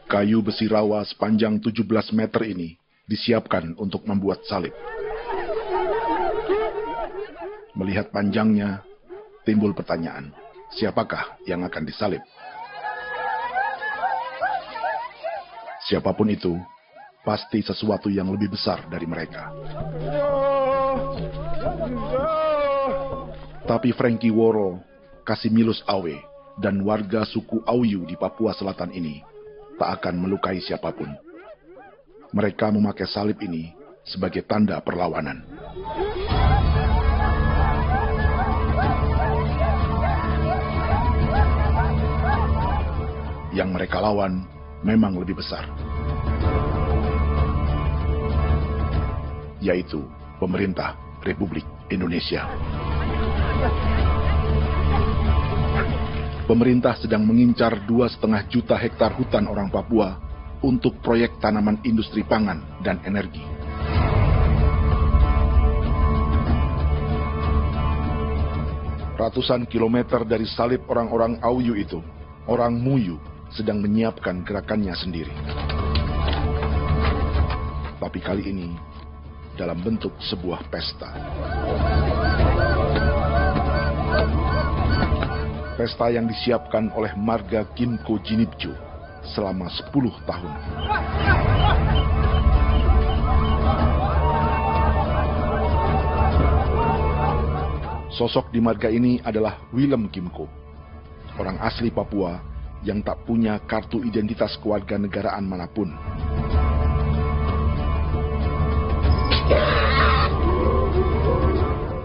Kayu besi rawa sepanjang 17 meter ini disiapkan untuk membuat salib. Melihat panjangnya, timbul pertanyaan, siapakah yang akan disalib? Siapapun itu, pasti sesuatu yang lebih besar dari mereka. Tapi Frankie Woro, Casimilus Awe, dan warga suku Auyu di Papua Selatan ini tak akan melukai siapapun. Mereka memakai salib ini sebagai tanda perlawanan. Yang mereka lawan memang lebih besar, yaitu pemerintah Republik Indonesia. Pemerintah sedang mengincar 2,5 juta hektar hutan orang Papua untuk proyek tanaman industri pangan dan energi. Ratusan kilometer dari salib orang-orang Auyu itu, orang Muyu sedang menyiapkan gerakannya sendiri. Tapi kali ini dalam bentuk sebuah pesta. Pesta yang disiapkan oleh marga Kimco Jinipju selama 10 tahun. Sosok di marga ini adalah Willem Kimco, orang asli Papua yang tak punya kartu identitas kewarganegaraan manapun.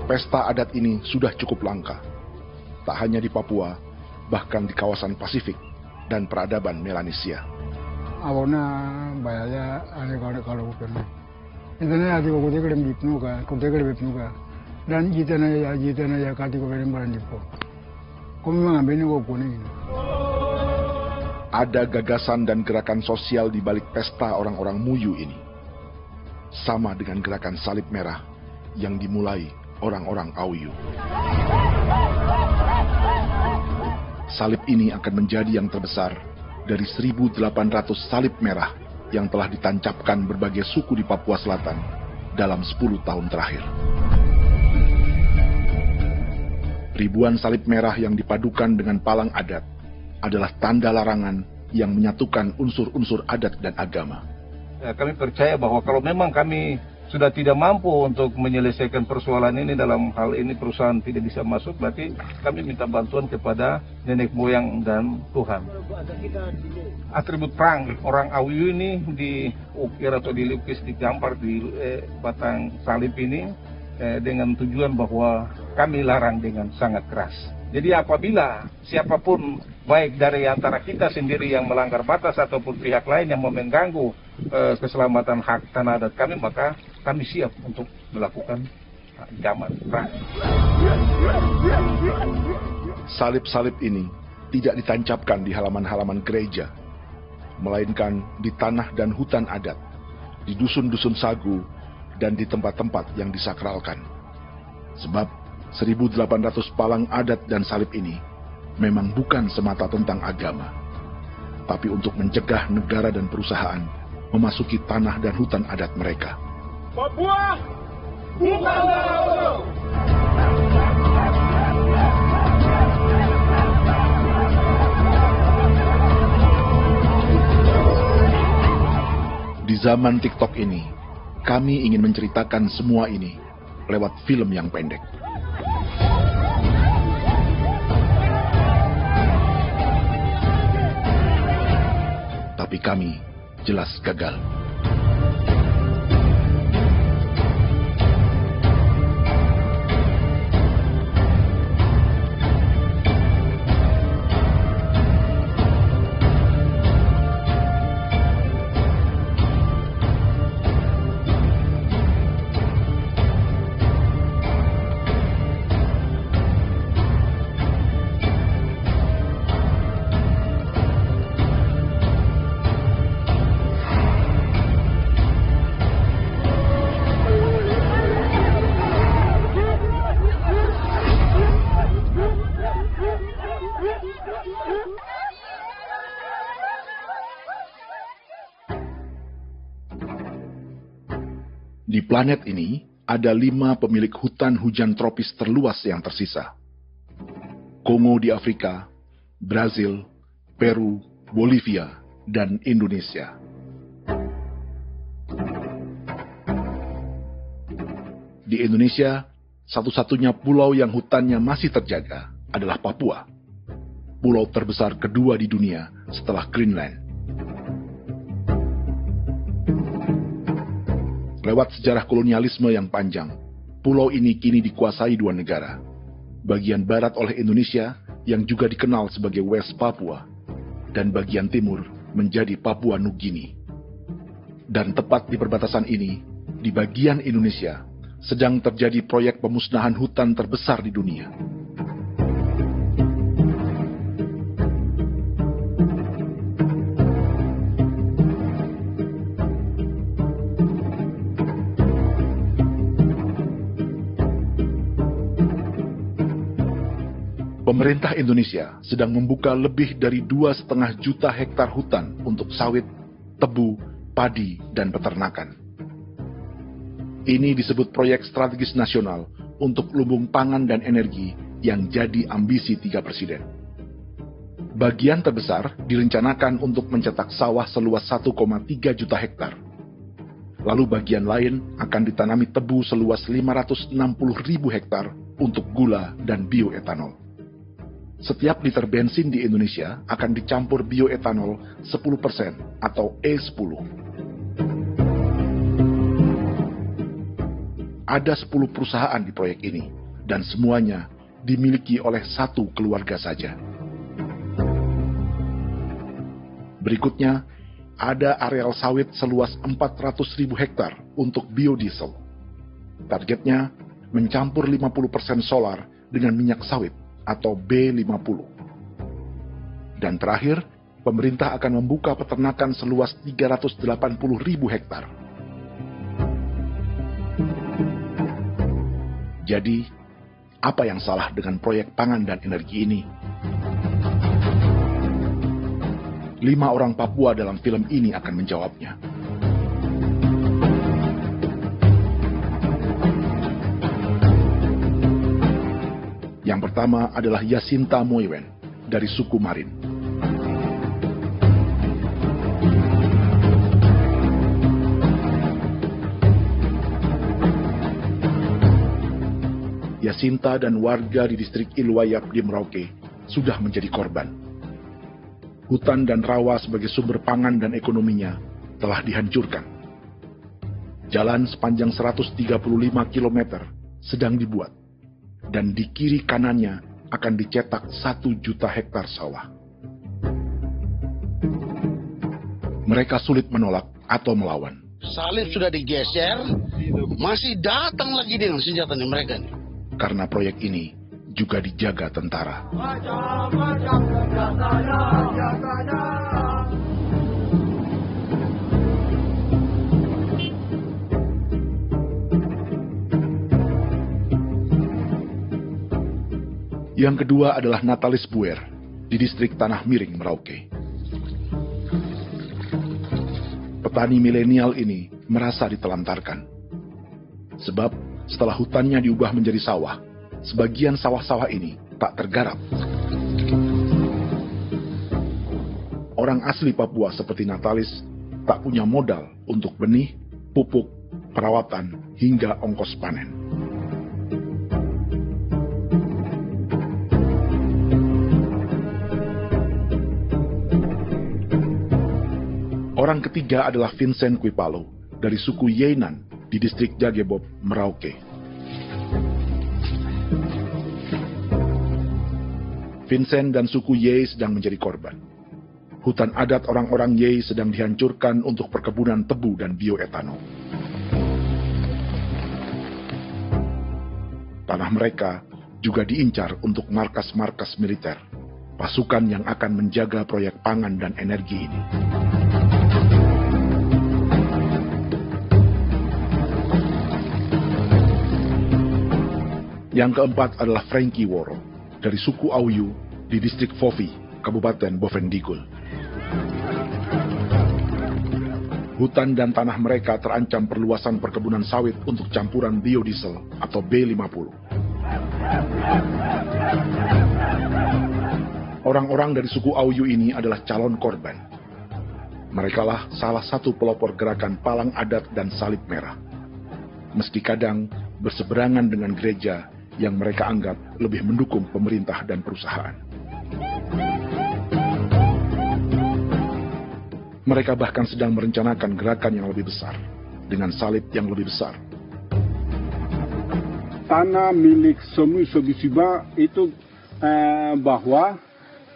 Pesta adat ini sudah cukup langka, tak hanya di Papua, bahkan di kawasan Pasifik dan peradaban Melanesia. Awalnya bayarnya aneh kalau bukan. Intinya hati kau tidak lebih dan jitana ya kati kau beri barang dipo. Kau memang ambil kau kuning. Ada gagasan dan gerakan sosial di balik pesta orang-orang Muyu ini. Sama dengan gerakan salib merah yang dimulai orang-orang Auyu. Salib ini akan menjadi yang terbesar dari 1.800 salib merah yang telah ditancapkan berbagai suku di Papua Selatan dalam 10 tahun terakhir. Ribuan salib merah yang dipadukan dengan palang adat adalah tanda larangan yang menyatukan unsur-unsur adat dan agama. Kami percaya bahwa kalau memang kami sudah tidak mampu untuk menyelesaikan persoalan ini, dalam hal ini perusahaan tidak bisa masuk, berarti kami minta bantuan kepada nenek moyang dan Tuhan. Atribut perang orang Auyu ini diukir atau dilukis, digambar di batang salib ini dengan tujuan bahwa kami larang dengan sangat keras. Jadi apabila siapapun, baik dari antara kita sendiri yang melanggar batas ataupun pihak lain yang mau mengganggu keselamatan hak tanah adat kami, maka kami siap untuk melakukan ancaman perang. Salib-salib ini tidak ditancapkan di halaman-halaman gereja, melainkan di tanah dan hutan adat, di dusun-dusun sagu, dan di tempat-tempat yang disakralkan. Sebab 1.800 palang adat dan salib ini memang bukan semata tentang agama, tapi untuk mencegah negara dan perusahaan memasuki tanah dan hutan adat mereka. Papua bukan Auyu. Di zaman TikTok ini, kami ingin menceritakan semua ini lewat film yang pendek. Tapi kami jelas gagal. Di planet ini, ada 5 pemilik hutan hujan tropis terluas yang tersisa. Kongo di Afrika, Brazil, Peru, Bolivia, dan Indonesia. Di Indonesia, satu-satunya pulau yang hutannya masih terjaga adalah Papua, pulau terbesar kedua di dunia setelah Greenland. Lewat sejarah kolonialisme yang panjang, pulau ini kini dikuasai 2 negara. Bagian barat oleh Indonesia yang juga dikenal sebagai West Papua, dan bagian timur menjadi Papua Nugini. Dan tepat di perbatasan ini, di bagian Indonesia, sedang terjadi proyek pemusnahan hutan terbesar di dunia. Pemerintah Indonesia sedang membuka lebih dari 2,5 juta hektar hutan untuk sawit, tebu, padi, dan peternakan. Ini disebut proyek strategis nasional untuk lumbung pangan dan energi yang jadi ambisi 3 presiden. Bagian terbesar direncanakan untuk mencetak sawah seluas 1,3 juta hektar. Lalu bagian lain akan ditanami tebu seluas 560.000 hektar untuk gula dan bioetanol. Setiap liter bensin di Indonesia akan dicampur bioetanol 10% atau E10. Ada 10 perusahaan di proyek ini, dan semuanya dimiliki oleh 1 keluarga saja. Berikutnya, ada areal sawit seluas 400.000 hektar untuk biodiesel. Targetnya mencampur 50% solar dengan minyak sawit atau B50. Dan terakhir, pemerintah akan membuka peternakan seluas 380.000 hektar. Jadi, apa yang salah dengan proyek pangan dan energi ini? 5 orang Papua dalam film ini akan menjawabnya. Yang pertama adalah Yasinta Moiwen dari suku Marin. Yasinta dan warga di distrik Ilwayap di Merauke sudah menjadi korban. Hutan dan rawa sebagai sumber pangan dan ekonominya telah dihancurkan. Jalan sepanjang 135 km sedang dibuat, dan di kiri kanannya akan dicetak 1 juta hektar sawah. Mereka sulit menolak atau melawan. Salib sudah digeser, masih datang lagi dengan senjatanya mereka nih. Karena proyek ini juga dijaga tentara. Yang kedua adalah Natalis Buer di distrik Tanah Miring, Merauke. Petani milenial ini merasa ditelantarkan. Sebab setelah hutannya diubah menjadi sawah, sebagian sawah-sawah ini tak tergarap. Orang asli Papua seperti Natalis tak punya modal untuk benih, pupuk, perawatan, hingga ongkos panen. Orang ketiga adalah Vincent Kwipalo dari suku Yenan di distrik Jagebob, Merauke. Vincent dan suku Ye sedang menjadi korban. Hutan adat orang-orang Ye sedang dihancurkan untuk perkebunan tebu dan bioetanol. Tanah mereka juga diincar untuk markas-markas militer, pasukan yang akan menjaga proyek pangan dan energi ini. Yang keempat adalah Frankie Woro dari suku Auyu di distrik Fofi, Kabupaten Bovendigul. Hutan dan tanah mereka terancam perluasan perkebunan sawit untuk campuran biodiesel atau B50. Orang-orang dari suku Auyu ini adalah calon korban. Merekalah salah satu pelopor gerakan Palang Adat dan Salib Merah. Meski kadang berseberangan dengan gereja yang mereka anggap lebih mendukung pemerintah dan perusahaan. Mereka bahkan sedang merencanakan gerakan yang lebih besar, dengan salib yang lebih besar. Tanah milik Somi Sobisiba itu bahwa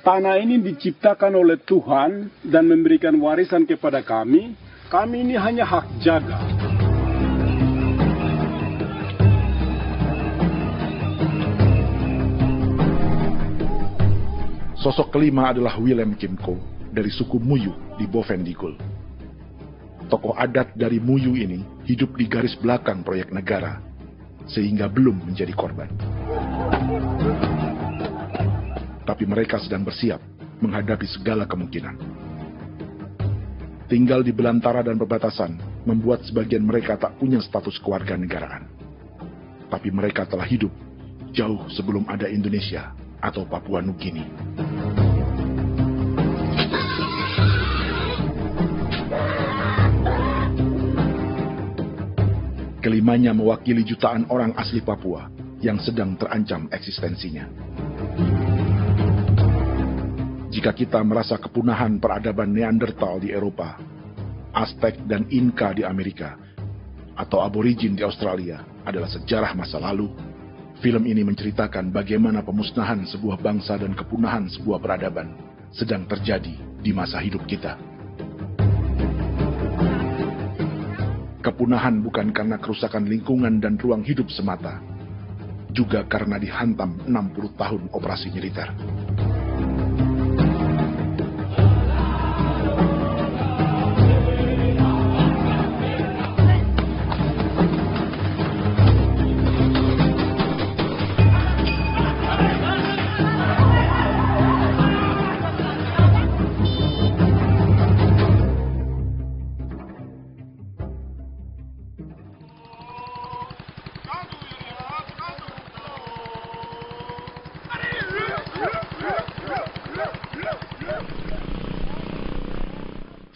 tanah ini diciptakan oleh Tuhan dan memberikan warisan kepada kami. Kami ini hanya hak jaga. Sosok kelima adalah Willem Kimco dari suku Muyu di Bovendigul. Tokoh adat dari Muyu ini hidup di garis belakang proyek negara, sehingga belum menjadi korban. Tapi mereka sedang bersiap menghadapi segala kemungkinan. Tinggal di belantara dan perbatasan membuat sebagian mereka tak punya status kewarganegaraan. Tapi mereka telah hidup jauh sebelum ada Indonesia atau Papua Nugini. Kelimanya mewakili jutaan orang asli Papua yang sedang terancam eksistensinya. Jika kita merasa kepunahan peradaban Neanderthal di Eropa, Aztec dan Inca di Amerika, atau aborigin di Australia adalah sejarah masa lalu, film ini menceritakan bagaimana pemusnahan sebuah bangsa dan kepunahan sebuah peradaban sedang terjadi di masa hidup kita. Kepunahan bukan karena kerusakan lingkungan dan ruang hidup semata, juga karena dihantam 60 tahun operasi militer.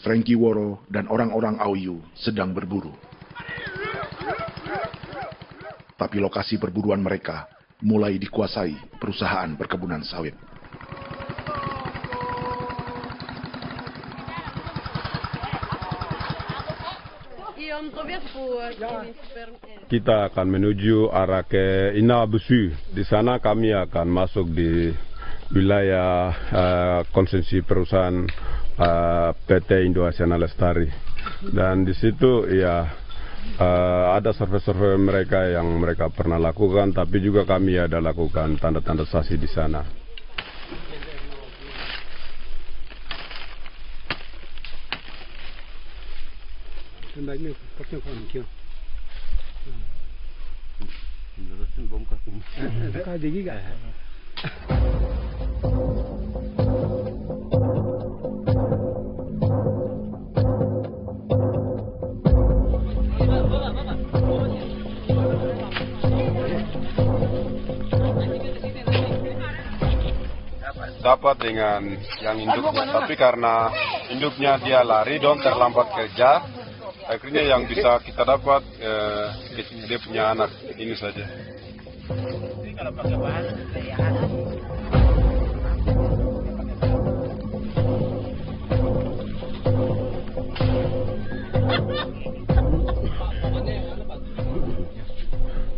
Frankie Woro dan orang-orang Auyu sedang berburu. Tapi lokasi perburuan mereka mulai dikuasai perusahaan perkebunan sawit. Kita akan menuju arah ke Inabusu. Di sana kami akan masuk di wilayah konsesi perusahaan PT Indo Asiana Lestari, dan di situ ya ada survei-survei mereka yang mereka pernah lakukan, tapi juga kami ada lakukan tanda-tanda saksi di sana. Dapat dengan yang induknya, tapi karena induknya dia lari dan terlambat kerja, akhirnya yang bisa kita dapat dia punya anak ini saja.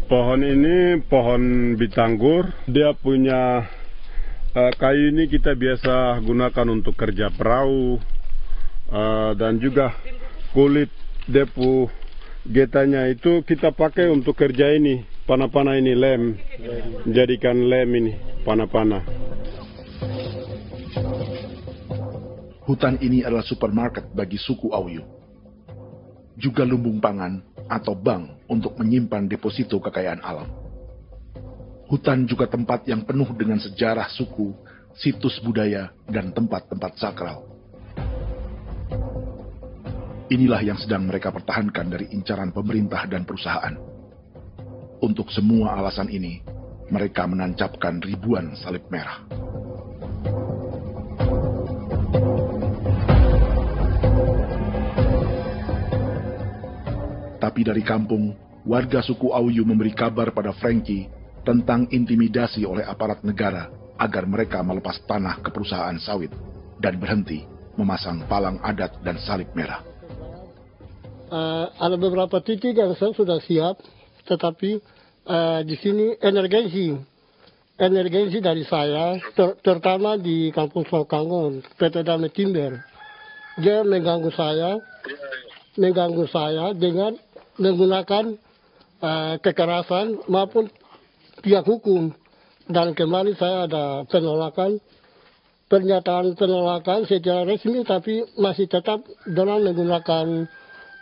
Pohon ini pohon bitanggur, dia punya kayu ini kita biasa gunakan untuk kerja perahu, dan juga kulit depu getanya itu kita pakai untuk kerja ini, panah-panah ini lem, jadikan lem ini, panah-panah. Hutan ini adalah supermarket bagi suku Auyu. Juga lumbung pangan atau bank untuk menyimpan deposito kekayaan alam. Hutan juga tempat yang penuh dengan sejarah suku, situs budaya, dan tempat-tempat sakral. Inilah yang sedang mereka pertahankan dari incaran pemerintah dan perusahaan. Untuk semua alasan ini, mereka menancapkan ribuan salib merah. Tapi dari kampung, warga suku Auyu memberi kabar pada Frankie tentang intimidasi oleh aparat negara agar mereka melepas tanah ke perusahaan sawit dan berhenti memasang palang adat dan salib merah. Ada beberapa titik yang saya sudah siap, tetapi di sini emergensi dari saya, terutama di Kampung Sokangon, PT Damai Timber. Dia mengganggu saya dengan menggunakan kekerasan maupun pihak hukum. Dan kemarin saya ada pernyataan penolakan secara resmi, tapi masih tetap dengan menggunakan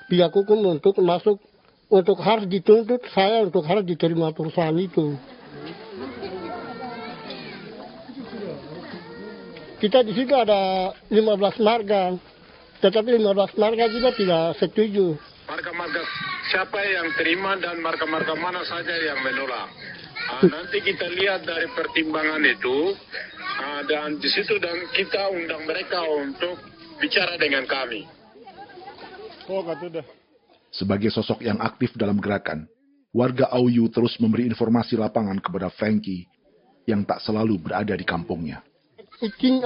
pihak hukum untuk masuk, untuk harus dituntut saya untuk harus diterima perusahaan itu. Kita di situ ada 15 marga, tetapi 15 marga juga tidak setuju. Marga-marga siapa yang terima dan marga-marga mana saja yang menolak. Nanti kita lihat dari pertimbangan itu, dan di situ dan kita undang mereka untuk bicara dengan kami. Sebagai sosok yang aktif dalam gerakan, warga Auyu terus memberi informasi lapangan kepada Frankie yang tak selalu berada di kampungnya. Itu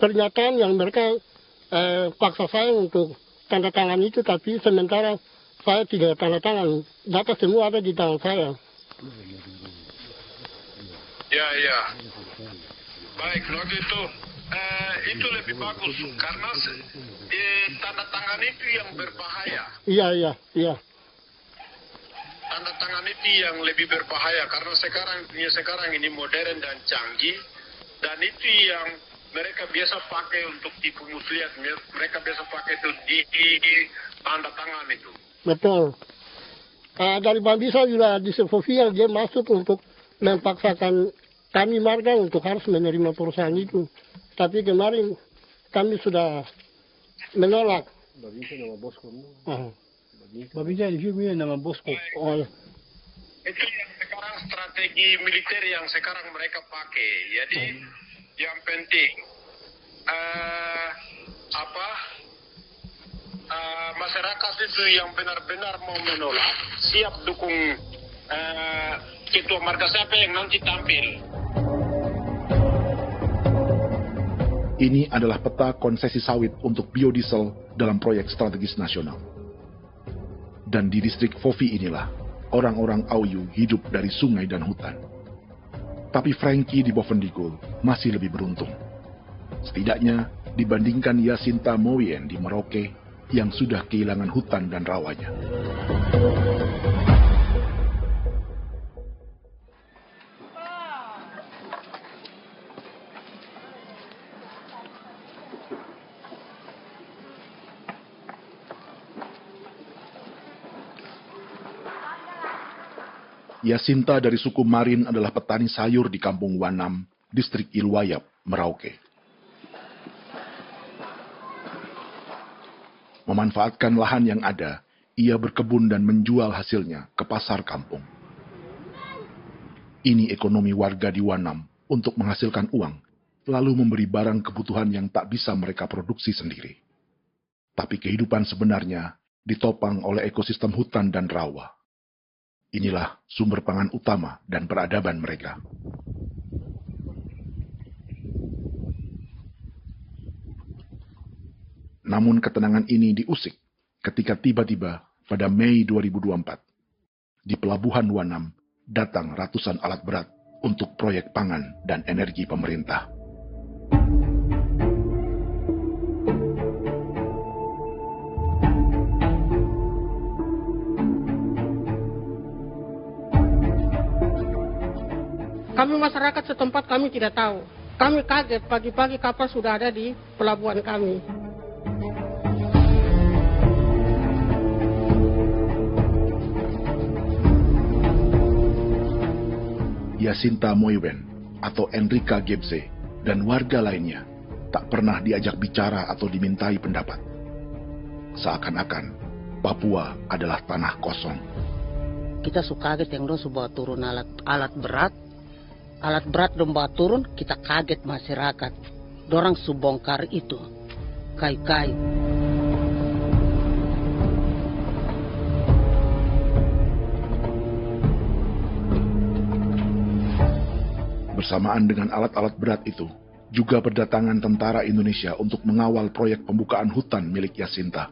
pernyataan yang mereka paksa saya untuk tanda tangan itu, tapi sementara saya tidak tanda tangan. Data semua ada di tangan saya. Ya. Baik, kalau gitu itu lebih bagus karena tanda tangan itu yang berbahaya. Iya. Tanda tangan itu yang lebih berbahaya karena sekarang ini modern dan canggih, dan itu yang mereka biasa pakai untuk tipu muslihat. Mereka biasa pakai itu di tanda tangan itu. Betul. Dari Bambisa juga di Sofia dia masuk untuk memaksakan kami marga untuk harus menerima perusahaan itu. Tapi kemarin kami sudah menolak. Babinsa nama bosku. Babinsa di sini nama bosku. Oh, ya. Itu yang sekarang strategi militer yang sekarang mereka pakai. Jadi yang penting masyarakat itu yang benar-benar mau menolak siap dukung ketua marga siapa yang nanti tampil. Ini adalah peta konsesi sawit untuk biodiesel dalam proyek strategis nasional. Dan di distrik Fofi inilah, orang-orang Auyu hidup dari sungai dan hutan. Tapi Frankie di Bovendigul masih lebih beruntung. Setidaknya dibandingkan Yasinta Moyen di Merauke yang sudah kehilangan hutan dan rawanya. Yasinta dari suku Marin adalah petani sayur di Kampung Wanam, distrik Ilwayap, Merauke. Memanfaatkan lahan yang ada, ia berkebun dan menjual hasilnya ke pasar kampung. Ini ekonomi warga di Wanam untuk menghasilkan uang, lalu memberi barang kebutuhan yang tak bisa mereka produksi sendiri. Tapi kehidupan sebenarnya ditopang oleh ekosistem hutan dan rawa. Inilah sumber pangan utama dan peradaban mereka. Namun ketenangan ini diusik ketika tiba-tiba pada Mei 2024, di Pelabuhan Wanam datang ratusan alat berat untuk proyek pangan dan energi pemerintah. Kami masyarakat setempat kami tidak tahu. Kami kaget pagi-pagi kapal sudah ada di pelabuhan kami. Yasinta Moywen atau Enrika Gebze dan warga lainnya tak pernah diajak bicara atau dimintai pendapat. Seakan-akan Papua adalah tanah kosong. Kita suka kaget yang dong bawa turun alat berat dong bawa turun, kita kaget masyarakat. Dorang subongkar itu kayu-kayu. Bersamaan dengan alat-alat berat itu, juga berdatangan tentara Indonesia untuk mengawal proyek pembukaan hutan milik Jacinta.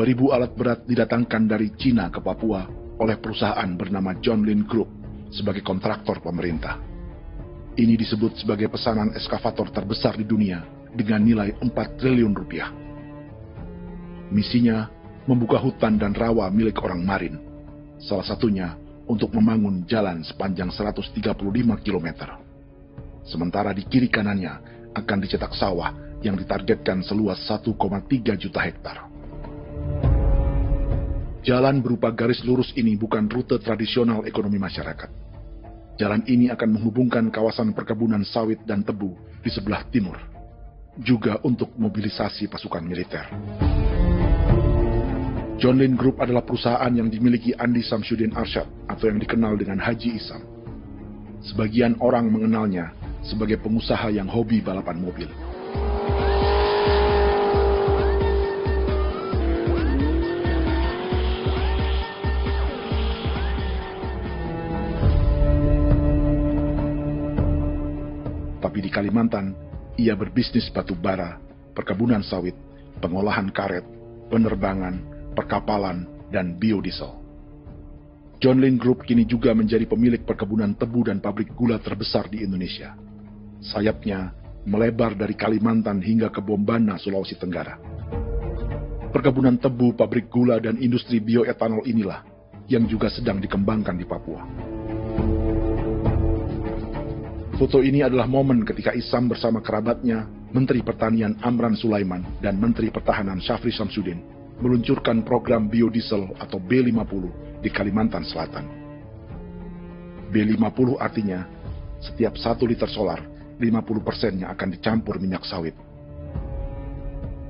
Ribu alat berat didatangkan dari Cina ke Papua oleh perusahaan bernama John Lin Group sebagai kontraktor pemerintah. Ini disebut sebagai pesanan eskavator terbesar di dunia dengan nilai 4 triliun rupiah. Misinya membuka hutan dan rawa milik orang Marin, salah satunya untuk membangun jalan sepanjang 135 km. Sementara di kiri kanannya akan dicetak sawah yang ditargetkan seluas 1,3 juta hektar. Jalan berupa garis lurus ini bukan rute tradisional ekonomi masyarakat. Jalan ini akan menghubungkan kawasan perkebunan sawit dan tebu di sebelah timur, juga untuk mobilisasi pasukan militer. John Lin Group adalah perusahaan yang dimiliki Andi Samsudin Arsyad atau yang dikenal dengan Haji Isam. Sebagian orang mengenalnya sebagai pengusaha yang hobi balapan mobil. Tapi di Kalimantan, ia berbisnis batu bara, perkebunan sawit, pengolahan karet, penerbangan, perkapalan, dan biodiesel. John Lin Group kini juga menjadi pemilik perkebunan tebu dan pabrik gula terbesar di Indonesia. Sayapnya melebar dari Kalimantan hingga ke Bombana, Sulawesi Tenggara. Perkebunan tebu, pabrik gula, dan industri bioetanol inilah yang juga sedang dikembangkan di Papua. Foto ini adalah momen ketika Isam bersama kerabatnya, Menteri Pertanian Amran Sulaiman dan Menteri Pertahanan Syafri Samsudin, meluncurkan program biodiesel atau B50 di Kalimantan Selatan. B50 artinya, setiap 1 liter solar, 50%-nya akan dicampur minyak sawit.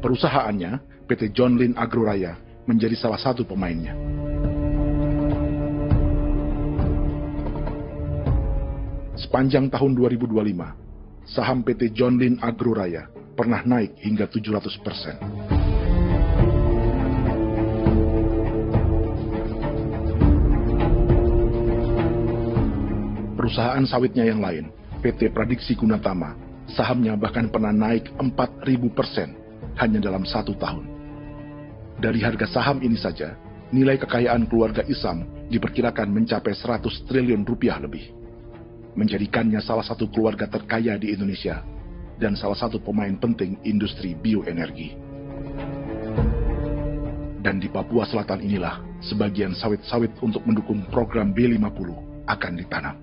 Perusahaannya, PT John Lin Agroraya, menjadi salah satu pemainnya. Sepanjang tahun 2025, saham PT John Lin Agroraya pernah naik hingga 700%. Perusahaan sawitnya yang lain, PT Pradiksi Gunatama, sahamnya bahkan pernah naik 4.000% hanya dalam 1 tahun. Dari harga saham ini saja, nilai kekayaan keluarga Isam diperkirakan mencapai 100 triliun rupiah lebih, menjadikannya salah satu keluarga terkaya di Indonesia dan salah satu pemain penting industri bioenergi. Dan di Papua Selatan inilah sebagian sawit-sawit untuk mendukung program B50 akan ditanam.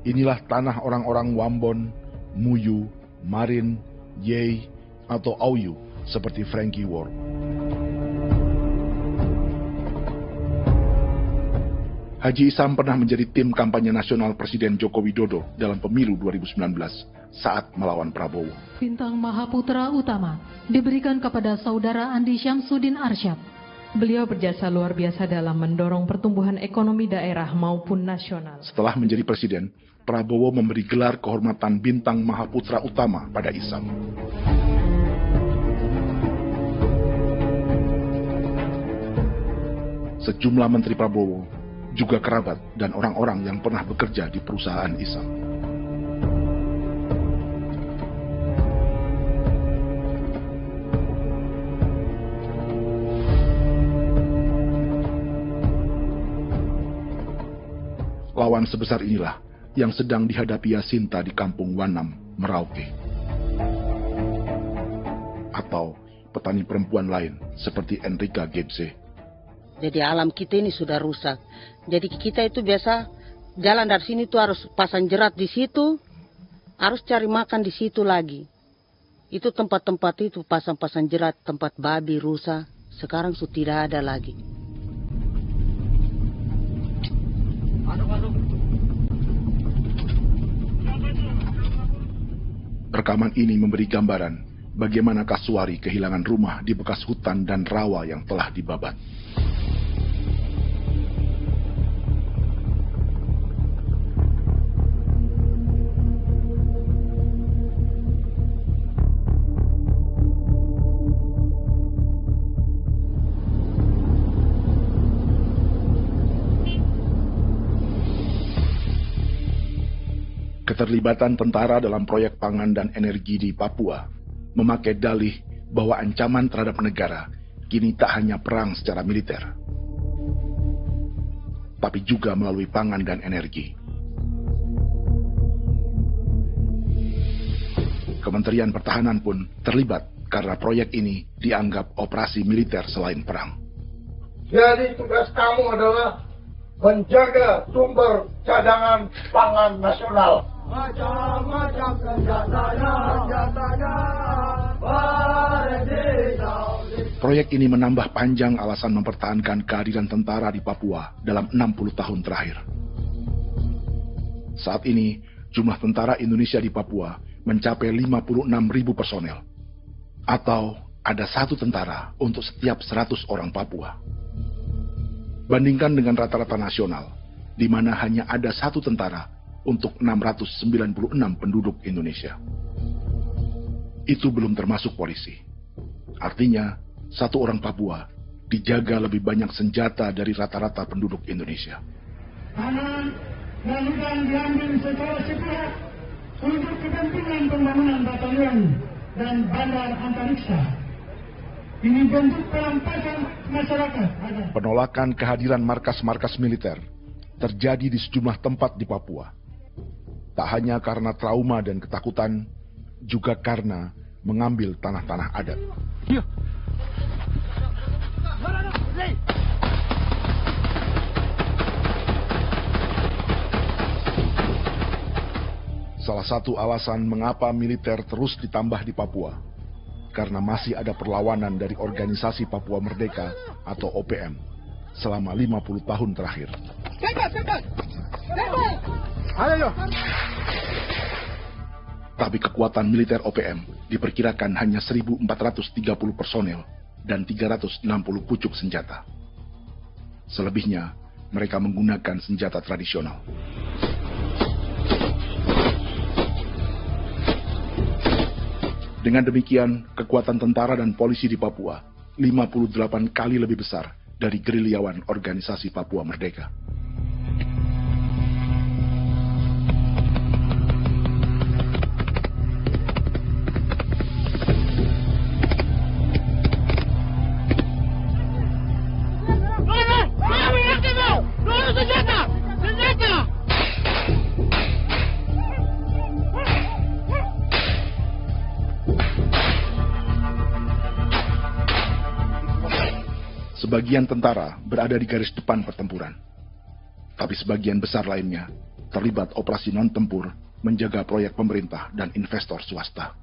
Inilah tanah orang-orang Wambon, Muyu, Marin, Yei, atau Auyu seperti Frankie Ward. Haji Isam pernah menjadi tim kampanye nasional Presiden Joko Widodo dalam pemilu 2019 saat melawan Prabowo. Bintang Mahaputra Utama diberikan kepada Saudara Andi Syamsuddin Arsyad. Beliau berjasa luar biasa dalam mendorong pertumbuhan ekonomi daerah maupun nasional. Setelah menjadi presiden, Prabowo memberi gelar kehormatan Bintang Mahaputra Utama pada Isam. Sejumlah menteri Prabowo, juga kerabat dan orang-orang yang pernah bekerja di perusahaan Isam. Lawan sebesar inilah yang sedang dihadapi Jacinta di kampung Wanam, Merauke. Atau petani perempuan lain seperti Enrika Gebze. Jadi alam kita ini sudah rusak. Jadi kita itu biasa jalan dari sini tuh harus pasang jerat di situ, harus cari makan di situ lagi. Itu tempat-tempat itu pasang-pasang jerat, tempat babi, rusa, sekarang sudah tidak ada lagi. Rekaman ini memberi gambaran bagaimana Kasuari kehilangan rumah di bekas hutan dan rawa yang telah dibabat. Keterlibatan tentara dalam proyek pangan dan energi di Papua memakai dalih bahwa ancaman terhadap negara kini tak hanya perang secara militer, tapi juga melalui pangan dan energi. Kementerian Pertahanan pun terlibat karena proyek ini dianggap operasi militer selain perang. Jadi tugas kamu adalah menjaga sumber cadangan pangan nasional. Macam-macam senjatanya, Proyek ini menambah panjang alasan mempertahankan kehadiran tentara di Papua dalam 60 tahun terakhir. Saat ini, jumlah tentara Indonesia di Papua mencapai 56.000 personel. Atau ada 1 tentara untuk setiap 100 orang Papua. Bandingkan dengan rata-rata nasional, di mana hanya ada 1 tentara untuk 696 penduduk Indonesia. Itu belum termasuk polisi. Artinya, 1 orang Papua dijaga lebih banyak senjata dari rata-rata penduduk Indonesia. Tanah dan hutan diambil secara sepihak untuk kepentingan pembangunan batalion dan bandar antariksa. Ini bentuk perampasan masyarakat. Penolakan kehadiran markas-markas militer terjadi di sejumlah tempat di Papua. Tak hanya karena trauma dan ketakutan, juga karena mengambil tanah-tanah adat. Salah satu alasan mengapa militer terus ditambah di Papua, karena masih ada perlawanan dari Organisasi Papua Merdeka atau OPM selama 50 tahun terakhir. Tapi kekuatan militer OPM diperkirakan hanya 1.430 personel dan 360 pucuk senjata. Selebihnya, mereka menggunakan senjata tradisional. Dengan demikian, kekuatan tentara dan polisi di Papua 58 kali lebih besar dari gerilyawan Organisasi Papua Merdeka. Sebagian tentara berada di garis depan pertempuran, tapi sebagian besar lainnya terlibat operasi non-tempur menjaga proyek pemerintah dan investor swasta.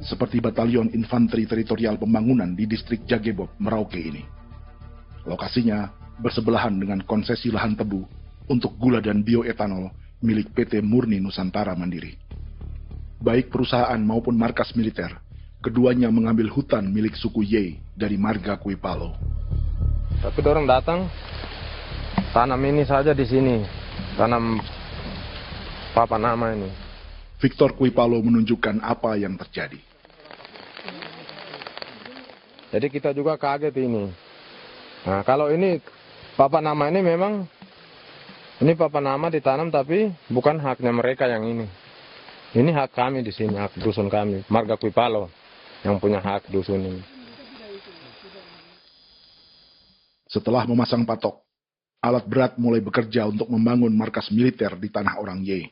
Seperti Batalion Infanteri Teritorial Pembangunan di distrik Jagebob, Merauke ini. Lokasinya bersebelahan dengan konsesi lahan tebu untuk gula dan bioetanol milik PT Murni Nusantara Mandiri. Baik perusahaan maupun markas militer, keduanya mengambil hutan milik suku Ye dari marga Kuipalo. Tapi dorong datang, tanam ini saja di sini, tanam papan nama ini. Victor Kuipalo menunjukkan apa yang terjadi. Jadi kita juga kaget ini. Nah, kalau ini papan nama ini memang, ini papan nama ditanam tapi bukan haknya mereka yang ini. Ini hak kami di sini, hak dusun kami, marga Kuipalo yang punya hak dusun ini. Setelah memasang patok, alat berat mulai bekerja untuk membangun markas militer di tanah orang Ye.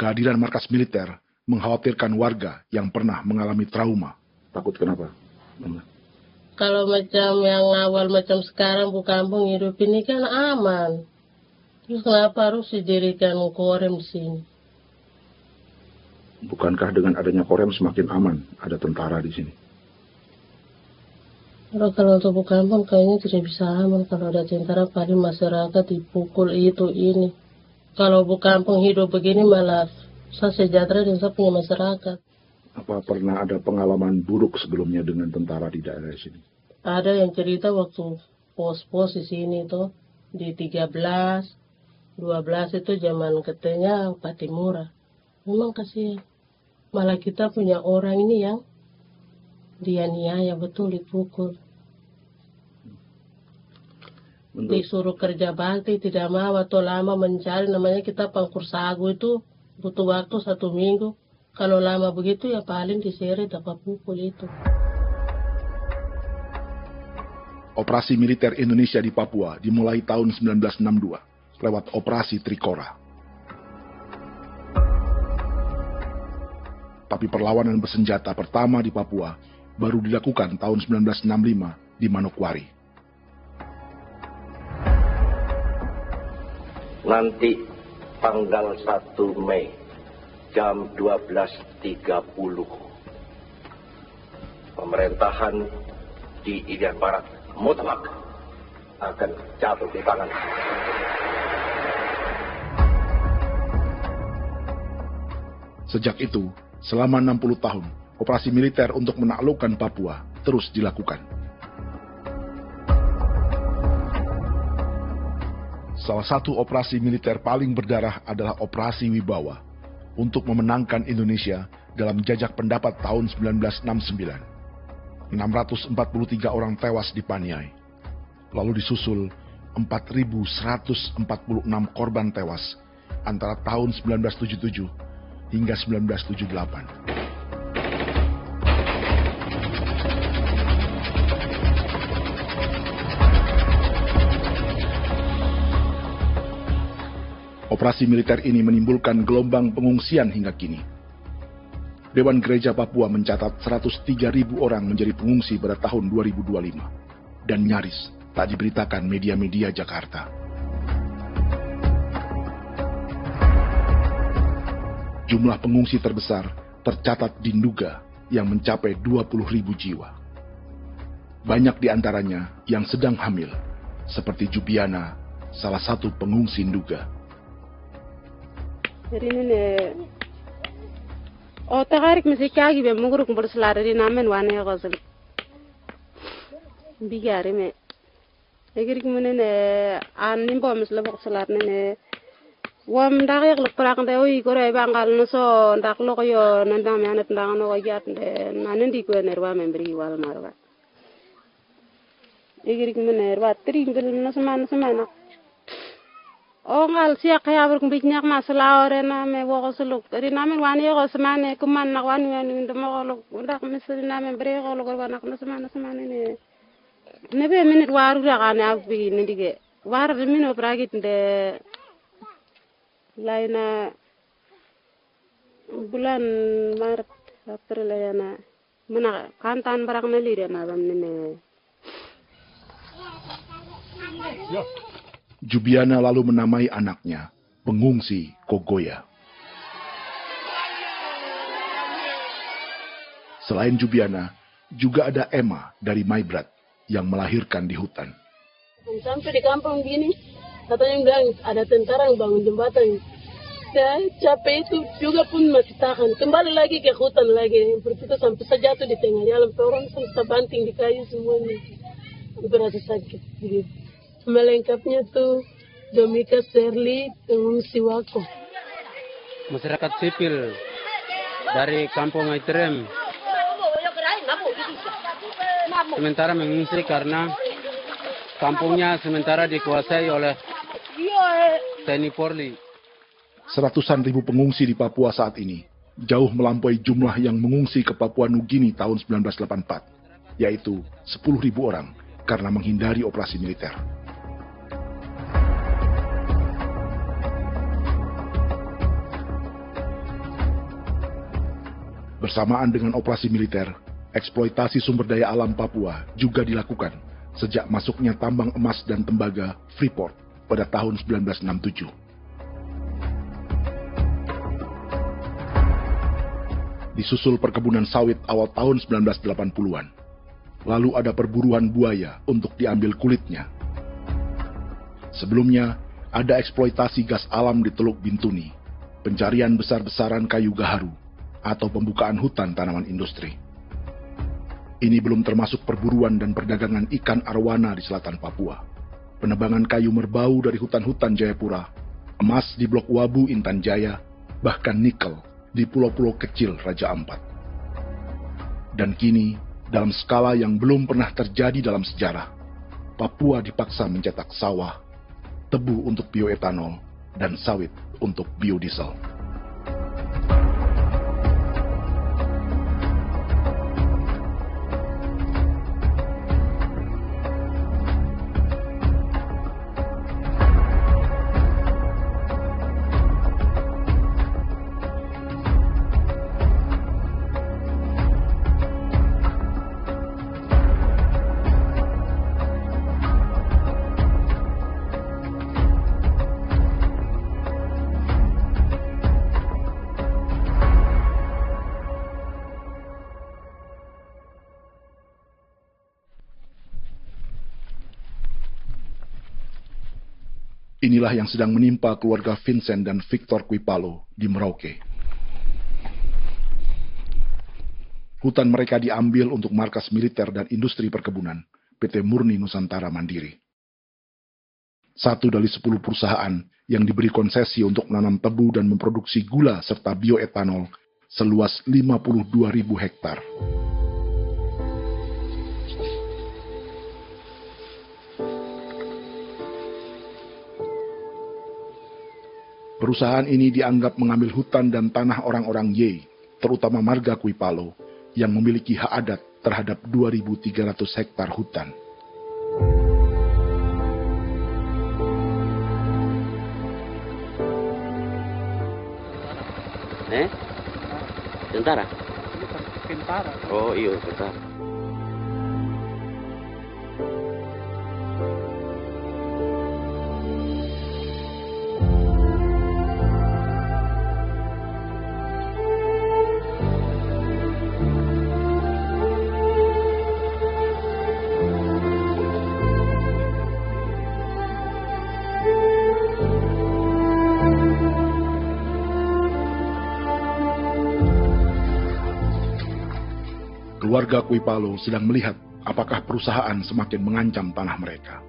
Kehadiran markas militer mengkhawatirkan warga yang pernah mengalami trauma. Takut kenapa? Kalau macam yang awal macam sekarang bu kampung hidup ini kan aman. Terus kenapa harus didirikan korem di sini? Bukankah dengan adanya Korem semakin aman ada tentara di sini? Kalau untuk Bukampung kayaknya tidak bisa aman kalau ada tentara, paling masyarakat dipukul itu ini. Kalau Bukampung hidup begini malah saya sejahtera dan saya punya masyarakat. Apa pernah ada pengalaman buruk sebelumnya dengan tentara di daerah sini? Ada yang cerita waktu pos-pos di sini tuh, di 13, 12 itu zaman katanya Patimura. Memang kasihan. Malah kita punya orang ini yang dianiaya betul, dipukul. Disuruh kerja bakti, tidak mau, atau lama mencari, namanya kita pangkur sagu itu butuh waktu 1 minggu. Kalau lama begitu ya paling diseret dapat pukul itu. Operasi militer Indonesia di Papua dimulai tahun 1962 lewat Operasi Trikora. Tapi perlawanan bersenjata pertama di Papua baru dilakukan tahun 1965 di Manokwari. Nanti tanggal 1 Mei jam 12.30 pemerintahan di Irian Barat mutlak akan jatuh di tangan. Sejak itu, selama 60 tahun, operasi militer untuk menaklukkan Papua terus dilakukan. Salah satu operasi militer paling berdarah adalah Operasi Wibawa untuk memenangkan Indonesia dalam jajak pendapat tahun 1969. 643 orang tewas di Paniai. Lalu disusul 4.146 korban tewas antara tahun 1977 hingga 1978. Operasi militer ini menimbulkan gelombang pengungsian hingga kini. Dewan Gereja Papua mencatat 103.000 orang menjadi pengungsi pada tahun 2025 dan nyaris tak diberitakan media-media Jakarta. Jumlah pengungsi terbesar tercatat di Nduga yang mencapai 20.000 jiwa. Banyak di antaranya yang sedang hamil, seperti Jubiana, salah satu pengungsi Nduga. O tagarik mesikagi be muguruk berselari di namen wane gosel bigari me egirik munene an nimbo mesle bokselar ne wam dagyak lok prak de oy gore bangal no so ndak lok yo nanda me anat ndang no gat de nanen di ko nerwa membri wal marwa egirik munene wa tringel no semana o ngal sia kaya berkumpit nyak masalah orena me wo suluk ri namen wani go semane kuman nak wani wani ndemo lo ndak mesri namen bre go lo nak no semana ne be minit waru ra kana abi ne dige war mino pragit de laina bulan Maret April yana mana kantan barang na lire na bam ne Jubiana lalu menamai anaknya pengungsi Kogoya. Selain Jubiana, juga ada Emma dari Maibrat yang melahirkan di hutan. Sampai di kampung gini, katanya bilang ada tentara yang bangun jembatan. Saya capek itu juga pun masih tahan. Kembali lagi ke hutan lagi. Kita sampai saya jatuh di tengah jalan. Orang sampai banting di kayu semuanya. Berasa sakit begitu. Melengkapnya tuh Domika Serli pengungsi Wako. Masyarakat sipil dari kampung Aitrem sementara mengungsi karena kampungnya sementara dikuasai oleh TNI Polri. Seratusan ribu pengungsi di Papua saat ini jauh melampaui jumlah yang mengungsi ke Papua Nugini tahun 1984, yaitu 10.000 orang karena menghindari operasi militer. Bersamaan dengan operasi militer, eksploitasi sumber daya alam Papua juga dilakukan sejak masuknya tambang emas dan tembaga Freeport pada tahun 1967. Disusul perkebunan sawit awal tahun 1980-an. Lalu ada perburuan buaya untuk diambil kulitnya. Sebelumnya, ada eksploitasi gas alam di Teluk Bintuni, pencarian besar-besaran kayu gaharu, atau pembukaan hutan tanaman industri. Ini belum termasuk perburuan dan perdagangan ikan arwana di selatan Papua, penebangan kayu merbau dari hutan-hutan Jayapura, emas di Blok Wabu Intan Jaya, bahkan nikel di pulau-pulau kecil Raja Ampat. Dan kini, dalam skala yang belum pernah terjadi dalam sejarah, Papua dipaksa mencetak sawah, tebu untuk bioetanol, dan sawit untuk biodiesel. Inilah yang sedang menimpa keluarga Vincent dan Victor Kuipalo di Merauke. Hutan mereka diambil untuk markas militer dan industri perkebunan, PT Murni Nusantara Mandiri. 1 dari 10 perusahaan yang diberi konsesi untuk menanam tebu dan memproduksi gula serta bioetanol seluas 52.000 hektar. Perusahaan ini dianggap mengambil hutan dan tanah orang-orang Ye, terutama marga Kuipalo, yang memiliki hak adat terhadap 2.300 hektar hutan. Tentara? Tentara. Oh iya, tentara. Keluarga Kuipalo sedang melihat apakah perusahaan semakin mengancam tanah mereka.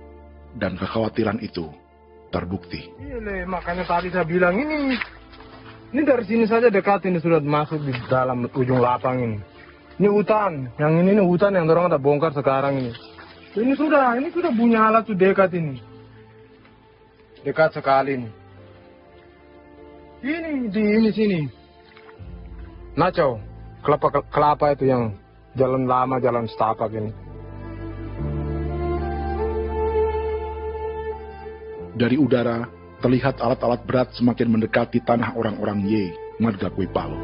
Dan kekhawatiran itu terbukti. Iya, makanya tadi saya bilang ini dari sini saja dekat ini sudah masuk di dalam ujung lapang ini. Ini hutan, yang ini hutan yang dorong ada bongkar sekarang ini. Ini sudah punya alat tuh dekat ini. Dekat sekali ini. Ini sini. Nacau, kelapa itu yang jalan lama, jalan setapak ini. Dari udara, terlihat alat-alat berat semakin mendekati tanah orang-orang Ye, marga Kuipalo.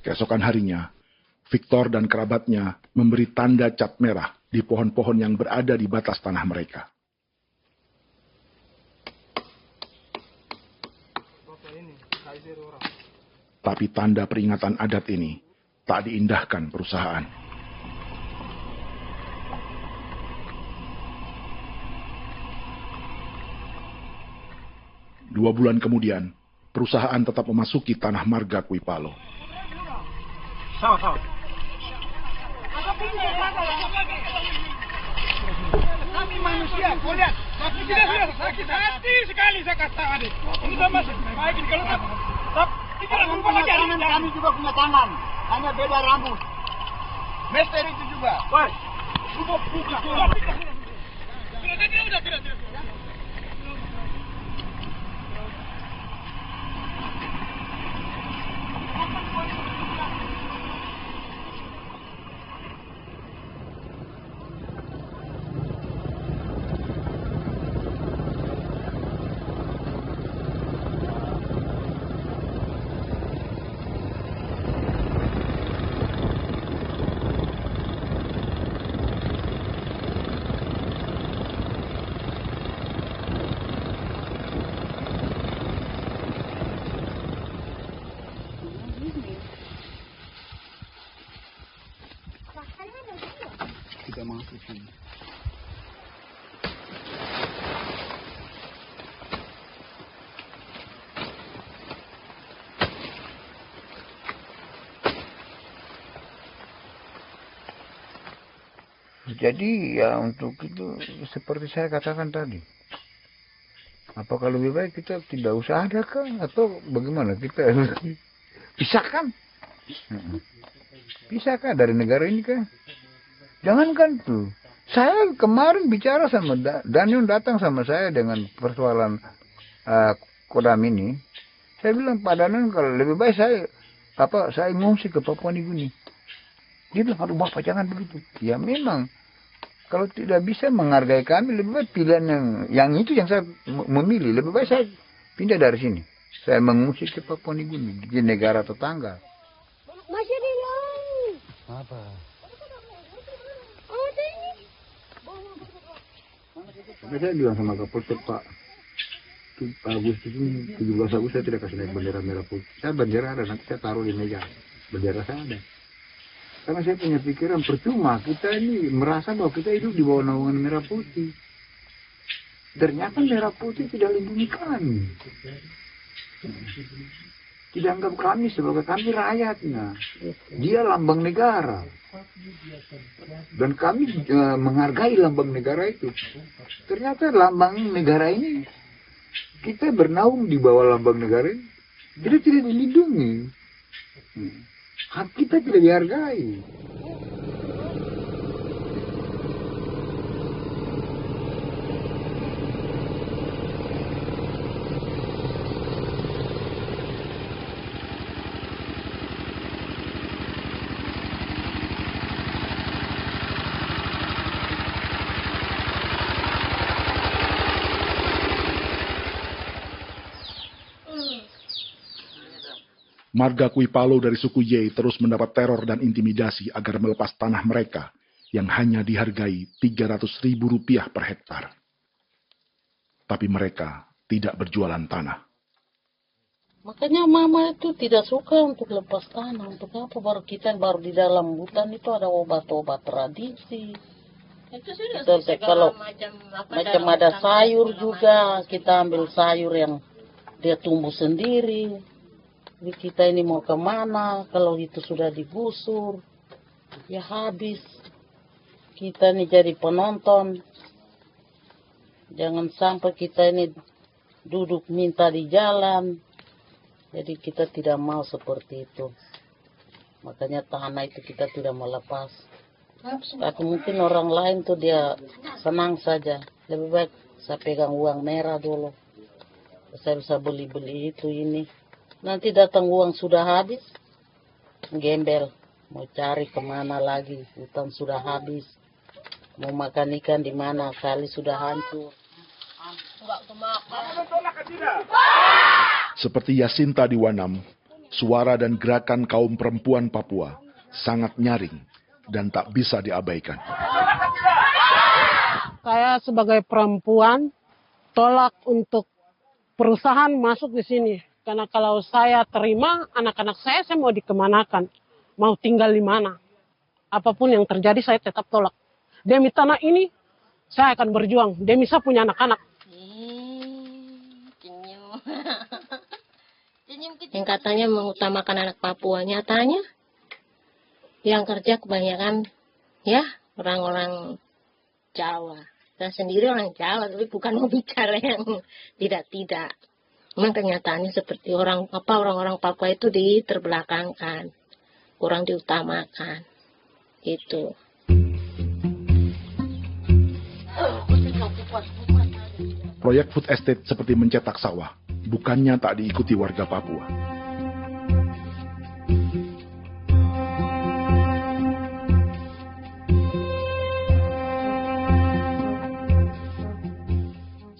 Keesokan harinya, Victor dan kerabatnya memberi tanda cat merah di pohon-pohon yang berada di batas tanah mereka. Tapi tanda peringatan adat ini tak diindahkan perusahaan. Dua bulan kemudian, perusahaan tetap memasuki tanah marga Kuipalo. Sama-sama. Kami manusia, kau lihat. Tapi tidak sakit hati sekali saya katakan. Ini sama baik kalau tapi tidak berubah lagi. Kami juga punya tangan, hanya beda rambut. Mister itu juga. Woi, buka. Tidak. Jadi ya untuk itu seperti saya katakan tadi, apakah lebih baik kita tidak usah ada kan atau bagaimana, kita pisahkan, pisahkan dari negara ini kan, jangankan tuh. Saya kemarin bicara sama Daniel, datang sama saya dengan persoalan Kodam ini, saya bilang Pak Daniel kalau lebih baik saya ngungsi ke Papua Nugini. Dia bilang aduh Bapak jangan begitu. Ya memang. Kalau tidak bisa menghargai kami, lebih baik pilihan yang itu yang saya memilih. Lebih baik saya pindah dari sini. Saya mengungsi ke Papua Nugini, di negara tetangga. Masih di laut. Apa? Saya bilang sama Kapolsek Pak Agustus ini 17 Agustus saya tidak kasih naik bendera merah putih. Saya bendera ada, nanti saya taruh di meja. Bendera saya ada. Karena saya punya pikiran percuma kita ini merasa bahwa kita hidup di bawah naungan merah putih. Ternyata merah putih tidak lindungi kami. Tidak anggap kami sebagai kami rakyatnya. Dia lambang negara. Dan kami menghargai lambang negara itu. Ternyata lambang negara ini kita bernaung di bawah lambang negara ini. Kita tidak dilindungi. Hak kita tidak dihargai. Marga Kuipalo dari suku Ye terus mendapat teror dan intimidasi agar melepas tanah mereka yang hanya dihargai Rp300.000 per hektar. Tapi mereka tidak berjualan tanah. Makanya mama itu tidak suka untuk lepas tanah. Untuk apa? Baru kita baru di dalam hutan itu ada obat-obat tradisi. Itu sudah kalau macam ada sayur juga, kita ambil sayur yang dia tumbuh sendiri. Jadi kita ini mau kemana, kalau itu sudah digusur, ya habis. Kita ini jadi penonton. Jangan sampai kita ini duduk minta di jalan. Jadi kita tidak mau seperti itu. Makanya tanah itu kita tidak melepas. Tapi mungkin orang lain tuh dia senang saja. Lebih baik saya pegang uang merah dulu. Saya bisa beli-beli itu ini. Nanti datang uang sudah habis, gembel. Mau cari kemana lagi, hutan sudah habis. Mau makan ikan di mana, kali sudah hancur. Seperti Yasinta di Wanam, suara dan gerakan kaum perempuan Papua sangat nyaring dan tak bisa diabaikan. Saya sebagai perempuan tolak untuk perusahaan masuk di sini. Karena kalau saya terima, anak-anak saya mau dikemanakan. Mau tinggal di mana. Apapun yang terjadi, saya tetap tolak. Demi tanah ini, saya akan berjuang. Demi saya punya anak-anak. Yang katanya mengutamakan anak Papua, nyatanya yang kerja kebanyakan ya orang-orang Jawa. Saya sendiri orang Jawa, tapi bukan mau bicara yang tidak-tidak. Memang kenyataannya seperti orang-orang Papua itu diterbelakangkan, kurang diutamakan, gitu. Proyek food estate seperti mencetak sawah, bukannya tak diikuti warga Papua.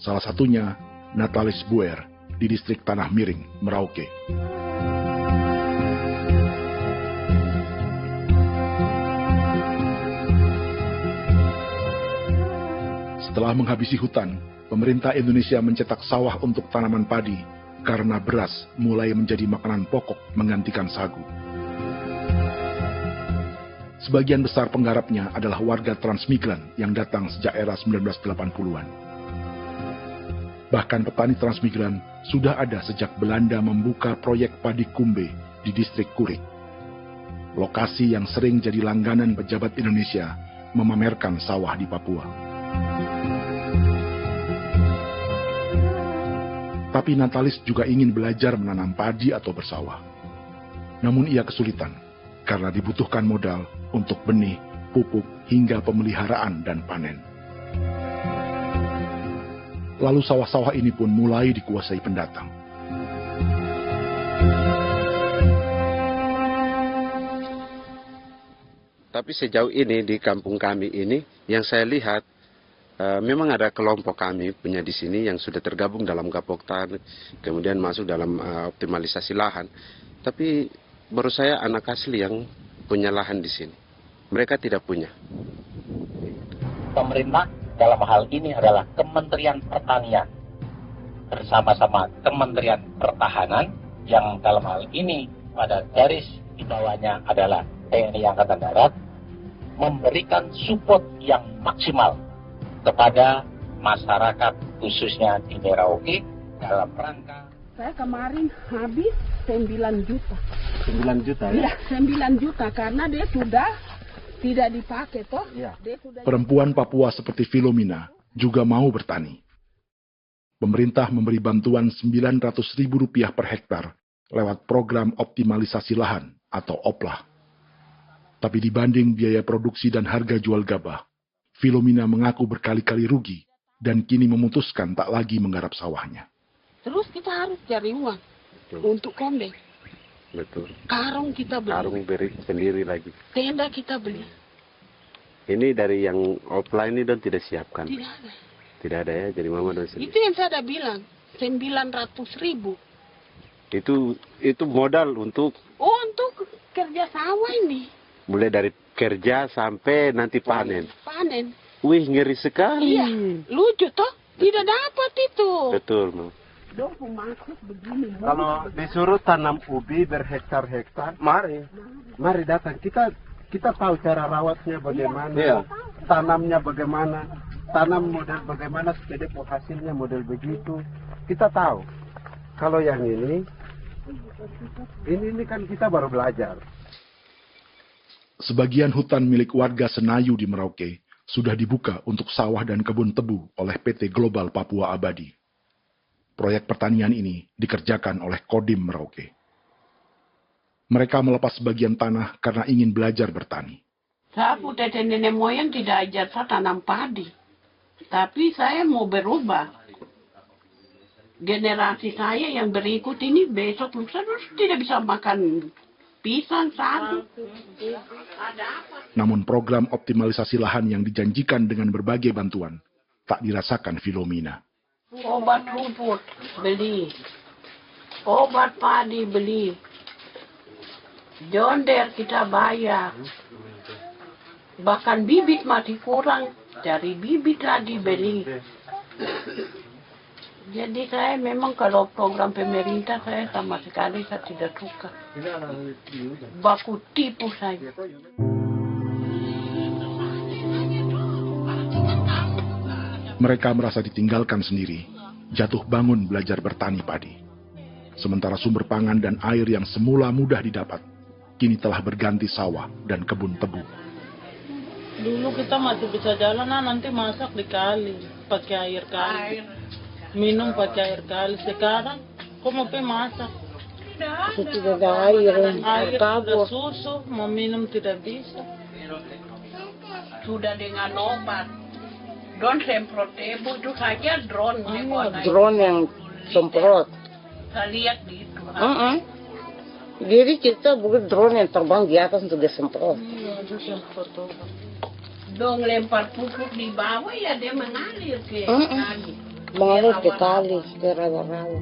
Salah satunya Natalis Buer di distrik Tanah Miring, Merauke. Setelah menghabisi hutan, pemerintah Indonesia mencetak sawah untuk tanaman padi karena beras mulai menjadi makanan pokok menggantikan sagu. Sebagian besar penggarapnya adalah warga transmigran yang datang sejak era 1980-an. Bahkan petani transmigran sudah ada sejak Belanda membuka proyek padi kumbe di distrik Kurik. Lokasi yang sering jadi langganan pejabat Indonesia memamerkan sawah di Papua. Tapi Natalis juga ingin belajar menanam padi atau bersawah. Namun ia kesulitan karena dibutuhkan modal untuk benih, pupuk, hingga pemeliharaan dan panen. Lalu sawah-sawah ini pun mulai dikuasai pendatang. Tapi sejauh ini di kampung kami ini, yang saya lihat, memang ada kelompok kami punya di sini yang sudah tergabung dalam Gapoktan, kemudian masuk dalam optimalisasi lahan. Tapi baru saya anak asli yang punya lahan di sini. Mereka tidak punya. Pemerintah dalam hal ini adalah Kementerian Pertanian bersama-sama Kementerian Pertahanan yang dalam hal ini pada garis di bawahnya adalah TNI Angkatan Darat, memberikan support yang maksimal kepada masyarakat khususnya di Merauke dalam rangka. Saya kemarin habis 9 juta. 9 juta ya? Iya, 9 juta karena dia sudah tidak dipakai toh. Ya. Perempuan Papua seperti Filomina juga mau bertani. Pemerintah memberi bantuan Rp900.000 per hektar lewat program optimalisasi lahan atau OPLAH. Tapi dibanding biaya produksi dan harga jual gabah, Filomina mengaku berkali-kali rugi dan kini memutuskan tak lagi menggarap sawahnya. Terus kita harus cari uang untuk kondek. Betul. Karung kita beli. Karung beri sendiri lagi. Tenda kita beli. Ini dari yang offline ini don tidak siapkan. Tidak ada. Tidak ada ya, jadi mama don sendiri. Itu yang saya ada bilang, 900.000. Itu modal untuk? Oh, untuk kerja sawah ini. Mulai dari kerja sampai nanti panen. Panen. Wih, ngeri sekali. Iya, lucu toh? Tidak dapat itu. Betul, Mam. Dong maksud begini. Kalau disuruh tanam ubi berhektar-hektar, mari datang. Kita tahu cara rawatnya bagaimana, iya. Tanamnya bagaimana, tanam model bagaimana supaya hasilnya model begitu. Kita tahu. Kalau yang ini kan kita baru belajar. Sebagian hutan milik warga Senayu di Merauke sudah dibuka untuk sawah dan kebun tebu oleh PT Global Papua Abadi. Proyek pertanian ini dikerjakan oleh Kodim Merauke. Mereka melepas sebagian tanah karena ingin belajar bertani. Saya punya nenek moyang tidak ajar saya tanam padi. Tapi saya mau berubah. Generasi saya yang berikut ini besok lusa tidak bisa makan pisang satu. Namun program optimalisasi lahan yang dijanjikan dengan berbagai bantuan tak dirasakan Filomina. Obat rumput beli, obat padi beli, jonder kita bayar, bahkan bibit mati kurang, cari bibit lagi beli. Jadi saya memang kalau program pemerintah saya sama sekali saya tidak suka. Baku tipu saya. Mereka merasa ditinggalkan sendiri, jatuh bangun belajar bertani padi. Sementara sumber pangan dan air yang semula mudah didapat, kini telah berganti sawah dan kebun tebu. Dulu kita masih bisa jalan, nanti masak di kali, pakai air kali. Minum pakai air kali. Sekarang, kok mau masak? Tidak ada air, sudah susu, mau minum tidak bisa. Sudah dengan obat. Drone semprot tebu itu saja drone. Drone yang semprot. Saya lihat gitu. Jadi kita bukan drone yang terbang di atas untuk disemprot. Dong lempar pupuk di bawah ya dia mengalir ke kali. Mengalir ke kali, ke rawa-rawa.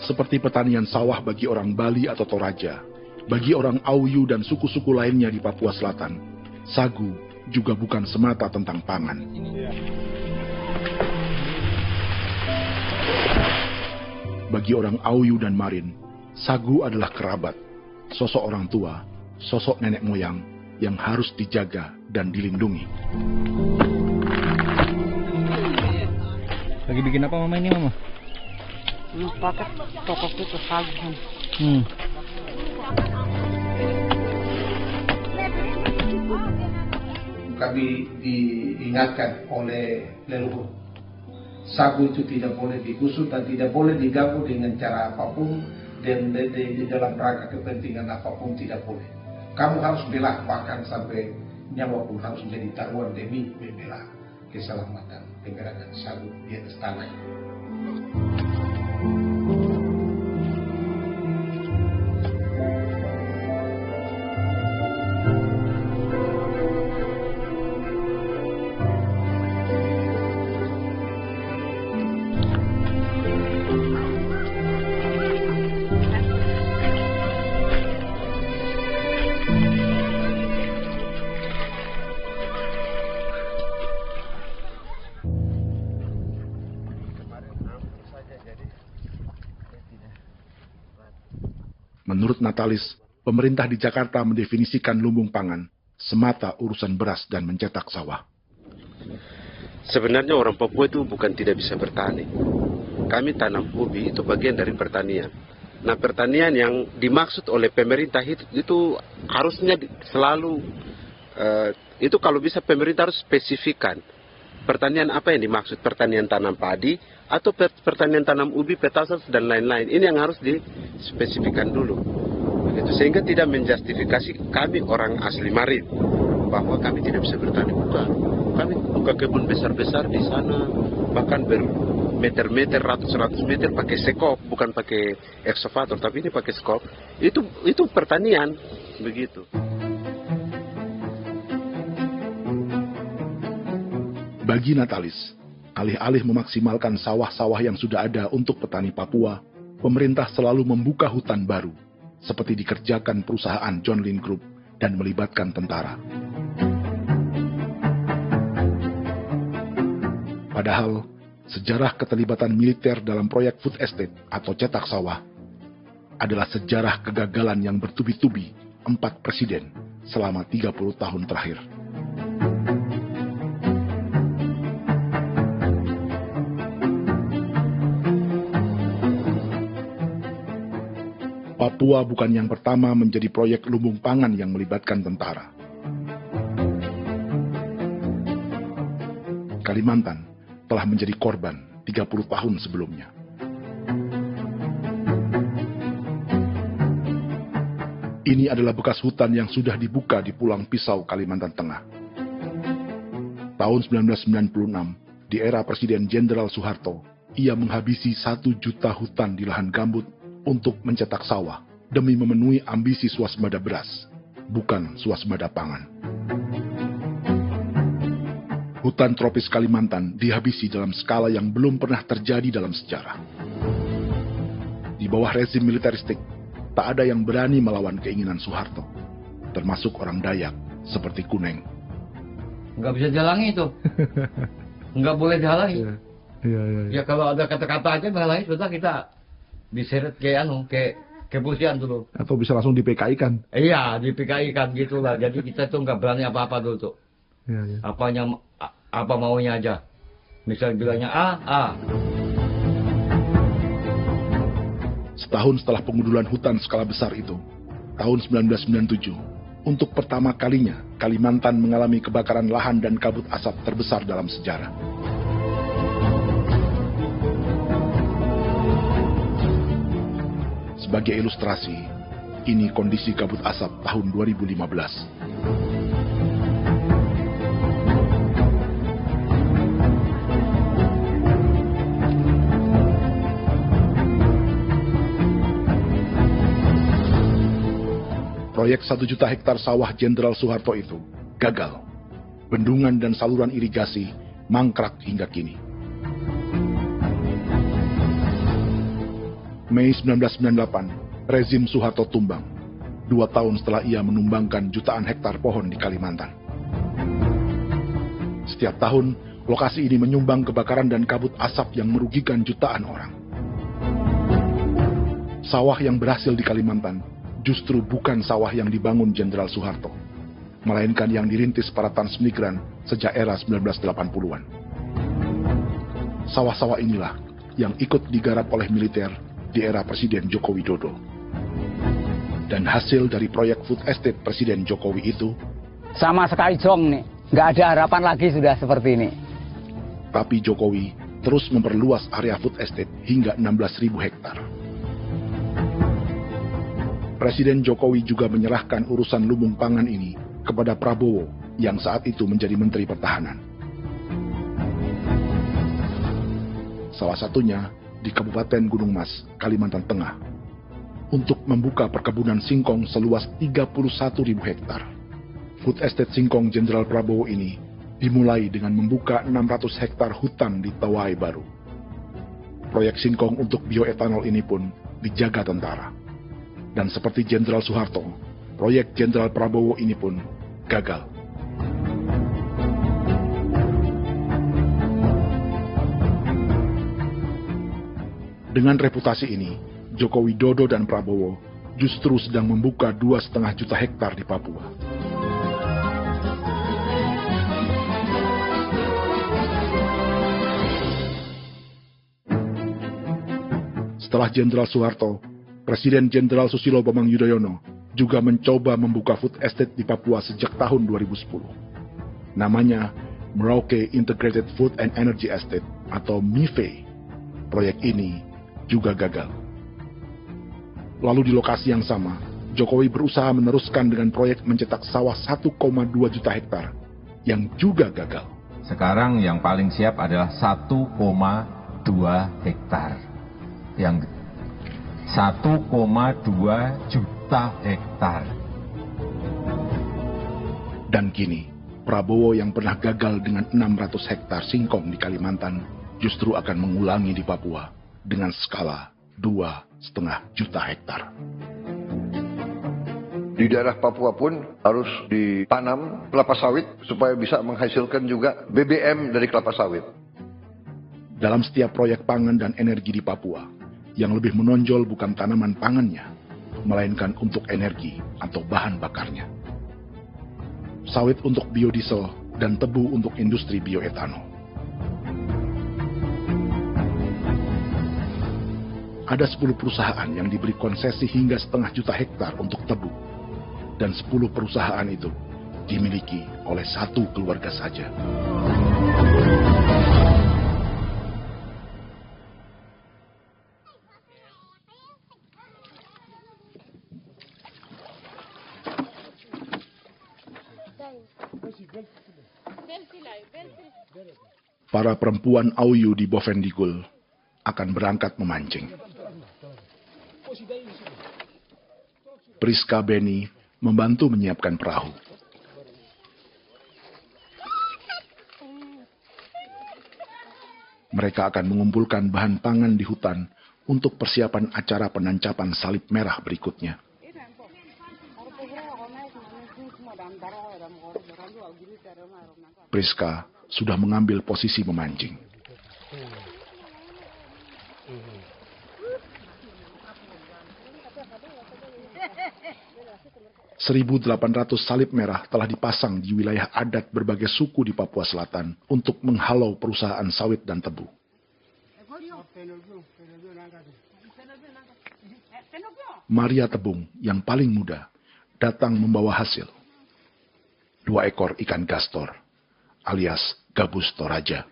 Seperti pertanian sawah bagi orang Bali atau Toraja, bagi orang Auyu dan suku-suku lainnya di Papua Selatan, sagu juga bukan semata tentang pangan. Bagi orang Auyu dan Marin, sagu adalah kerabat, sosok orang tua, sosok nenek moyang yang harus dijaga dan dilindungi. Lagi bikin apa Mama ini, Mama? Pakai toko itu sagu. Kami diingatkan oleh leluhur, sagu itu tidak boleh digusur dan tidak boleh diganggu dengan cara apapun, dan di dalam rangka kepentingan apapun tidak boleh. Kamu harus bela, bahkan sampai nyawa pun harus menjadi taruhan demi membela keselamatan pergerakan sagu di atas tanah. Menurut Natalis, pemerintah di Jakarta mendefinisikan lumbung pangan semata urusan beras dan mencetak sawah. Sebenarnya orang Papua itu bukan tidak bisa bertani. Kami tanam ubi itu bagian dari pertanian. Nah, pertanian yang dimaksud oleh pemerintah itu harusnya selalu, itu kalau bisa pemerintah harus spesifikkan. Pertanian apa yang dimaksud? Pertanian tanam padi atau pertanian tanam ubi, petasan dan lain-lain. Ini yang harus dispesifikkan dulu. Begitu, sehingga tidak menjustifikasi kami orang asli Marin bahwa kami tidak bisa bertani. Bukan. Kami buka kebun besar-besar di sana, bahkan bermeter-meter, ratus-ratus meter pakai sekop, bukan pakai ekskavator, tapi ini pakai sekop. Itu pertanian, begitu. Bagi Natalis, alih-alih memaksimalkan sawah-sawah yang sudah ada untuk petani Papua, pemerintah selalu membuka hutan baru, seperti dikerjakan perusahaan John Lynn Group dan melibatkan tentara. Padahal, sejarah keterlibatan militer dalam proyek food estate atau cetak sawah adalah sejarah kegagalan yang bertubi-tubi 4 presiden selama 30 tahun terakhir. Papua bukan yang pertama menjadi proyek lumbung pangan yang melibatkan tentara. Kalimantan telah menjadi korban 30 tahun sebelumnya. Ini adalah bekas hutan yang sudah dibuka di Pulang Pisau, Kalimantan Tengah. Tahun 1996, di era Presiden Jenderal Soeharto, ia menghabisi 1 juta hutan di lahan gambut untuk mencetak sawah demi memenuhi ambisi swasembada beras, bukan swasembada pangan. Hutan tropis Kalimantan dihabisi dalam skala yang belum pernah terjadi dalam sejarah. Di bawah rezim militeristik, tak ada yang berani melawan keinginan Soeharto, termasuk orang Dayak seperti Kuneng. Nggak bisa dihalangi itu. Nggak boleh dihalangi. Ya kalau ada kata-kata aja menghalangi, sudah kita diseret ke kepolisian dulu. Atau bisa langsung di PKI-kan. Iya, di PKI-kan gitulah. Jadi kita tuh nggak berani apa-apa dulu tuh. Apa maunya aja. Misal bilangnya A. Setahun setelah pengundulan hutan skala besar itu, tahun 1997, untuk pertama kalinya Kalimantan mengalami kebakaran lahan dan kabut asap terbesar dalam sejarah. Sebagai ilustrasi, ini kondisi kabut asap tahun 2015. Proyek 1 juta hektar sawah Jenderal Soeharto itu gagal. Bendungan dan saluran irigasi mangkrak hingga kini. Mei 1998, rezim Soeharto tumbang, 2 tahun setelah ia menumbangkan jutaan hektar pohon di Kalimantan. Setiap tahun, lokasi ini menyumbang kebakaran dan kabut asap yang merugikan jutaan orang. Sawah yang berhasil di Kalimantan justru bukan sawah yang dibangun Jenderal Soeharto, melainkan yang dirintis para transmigran sejak era 1980-an. Sawah-sawah inilah yang ikut digarap oleh militer di era Presiden Joko Widodo. Dan hasil dari proyek food estate Presiden Jokowi itu sama sekali jong nih, nggak ada harapan lagi sudah seperti ini. Tapi Jokowi terus memperluas area food estate hingga 16.000 hektar. Presiden Jokowi juga menyerahkan urusan lumbung pangan ini kepada Prabowo yang saat itu menjadi Menteri Pertahanan. Salah satunya di Kabupaten Gunung Mas, Kalimantan Tengah, untuk membuka perkebunan singkong seluas 31.000 hektar. Food Estate Singkong Jenderal Prabowo ini dimulai dengan membuka 600 hektar hutan di Tawai Baru. Proyek singkong untuk bioetanol ini pun dijaga tentara. Dan seperti Jenderal Soeharto, proyek Jenderal Prabowo ini pun gagal. Dengan reputasi ini, Joko Widodo dan Prabowo justru sedang membuka 2,5 juta hektar di Papua. Setelah Jenderal Soeharto, Presiden Jenderal Susilo Bambang Yudhoyono juga mencoba membuka food estate di Papua sejak tahun 2010. Namanya Merauke Integrated Food and Energy Estate atau MIFE. Proyek ini juga gagal. Lalu di lokasi yang sama, Jokowi berusaha meneruskan dengan proyek mencetak sawah 1,2 juta hektar yang juga gagal. Sekarang yang paling siap adalah 1,2 hektar. Yang 1,2 juta hektar. Dan kini, Prabowo yang pernah gagal dengan 600 hektar singkong di Kalimantan justru akan mengulangi di Papua dengan skala 2,5 juta hektar. Di daerah Papua pun harus ditanam kelapa sawit supaya bisa menghasilkan juga BBM dari kelapa sawit. Dalam setiap proyek pangan dan energi di Papua, yang lebih menonjol bukan tanaman pangannya, melainkan untuk energi atau bahan bakarnya. Sawit untuk biodiesel dan tebu untuk industri bioetanol. Ada 10 perusahaan yang diberi konsesi hingga 0,5 juta hektar untuk tebu. Dan 10 perusahaan itu dimiliki oleh 1 keluarga saja. Para perempuan Auyu di Bovendigul akan berangkat memancing. Priska Beni membantu menyiapkan perahu. Mereka akan mengumpulkan bahan pangan di hutan untuk persiapan acara penancapan salib merah berikutnya. Priska sudah mengambil posisi memancing. .800 salib merah telah dipasang di wilayah adat berbagai suku di Papua Selatan untuk menghalau perusahaan sawit dan tebu. Maria Tebung yang paling muda datang membawa hasil. 2 ekor ikan gastor alias gabus toraja.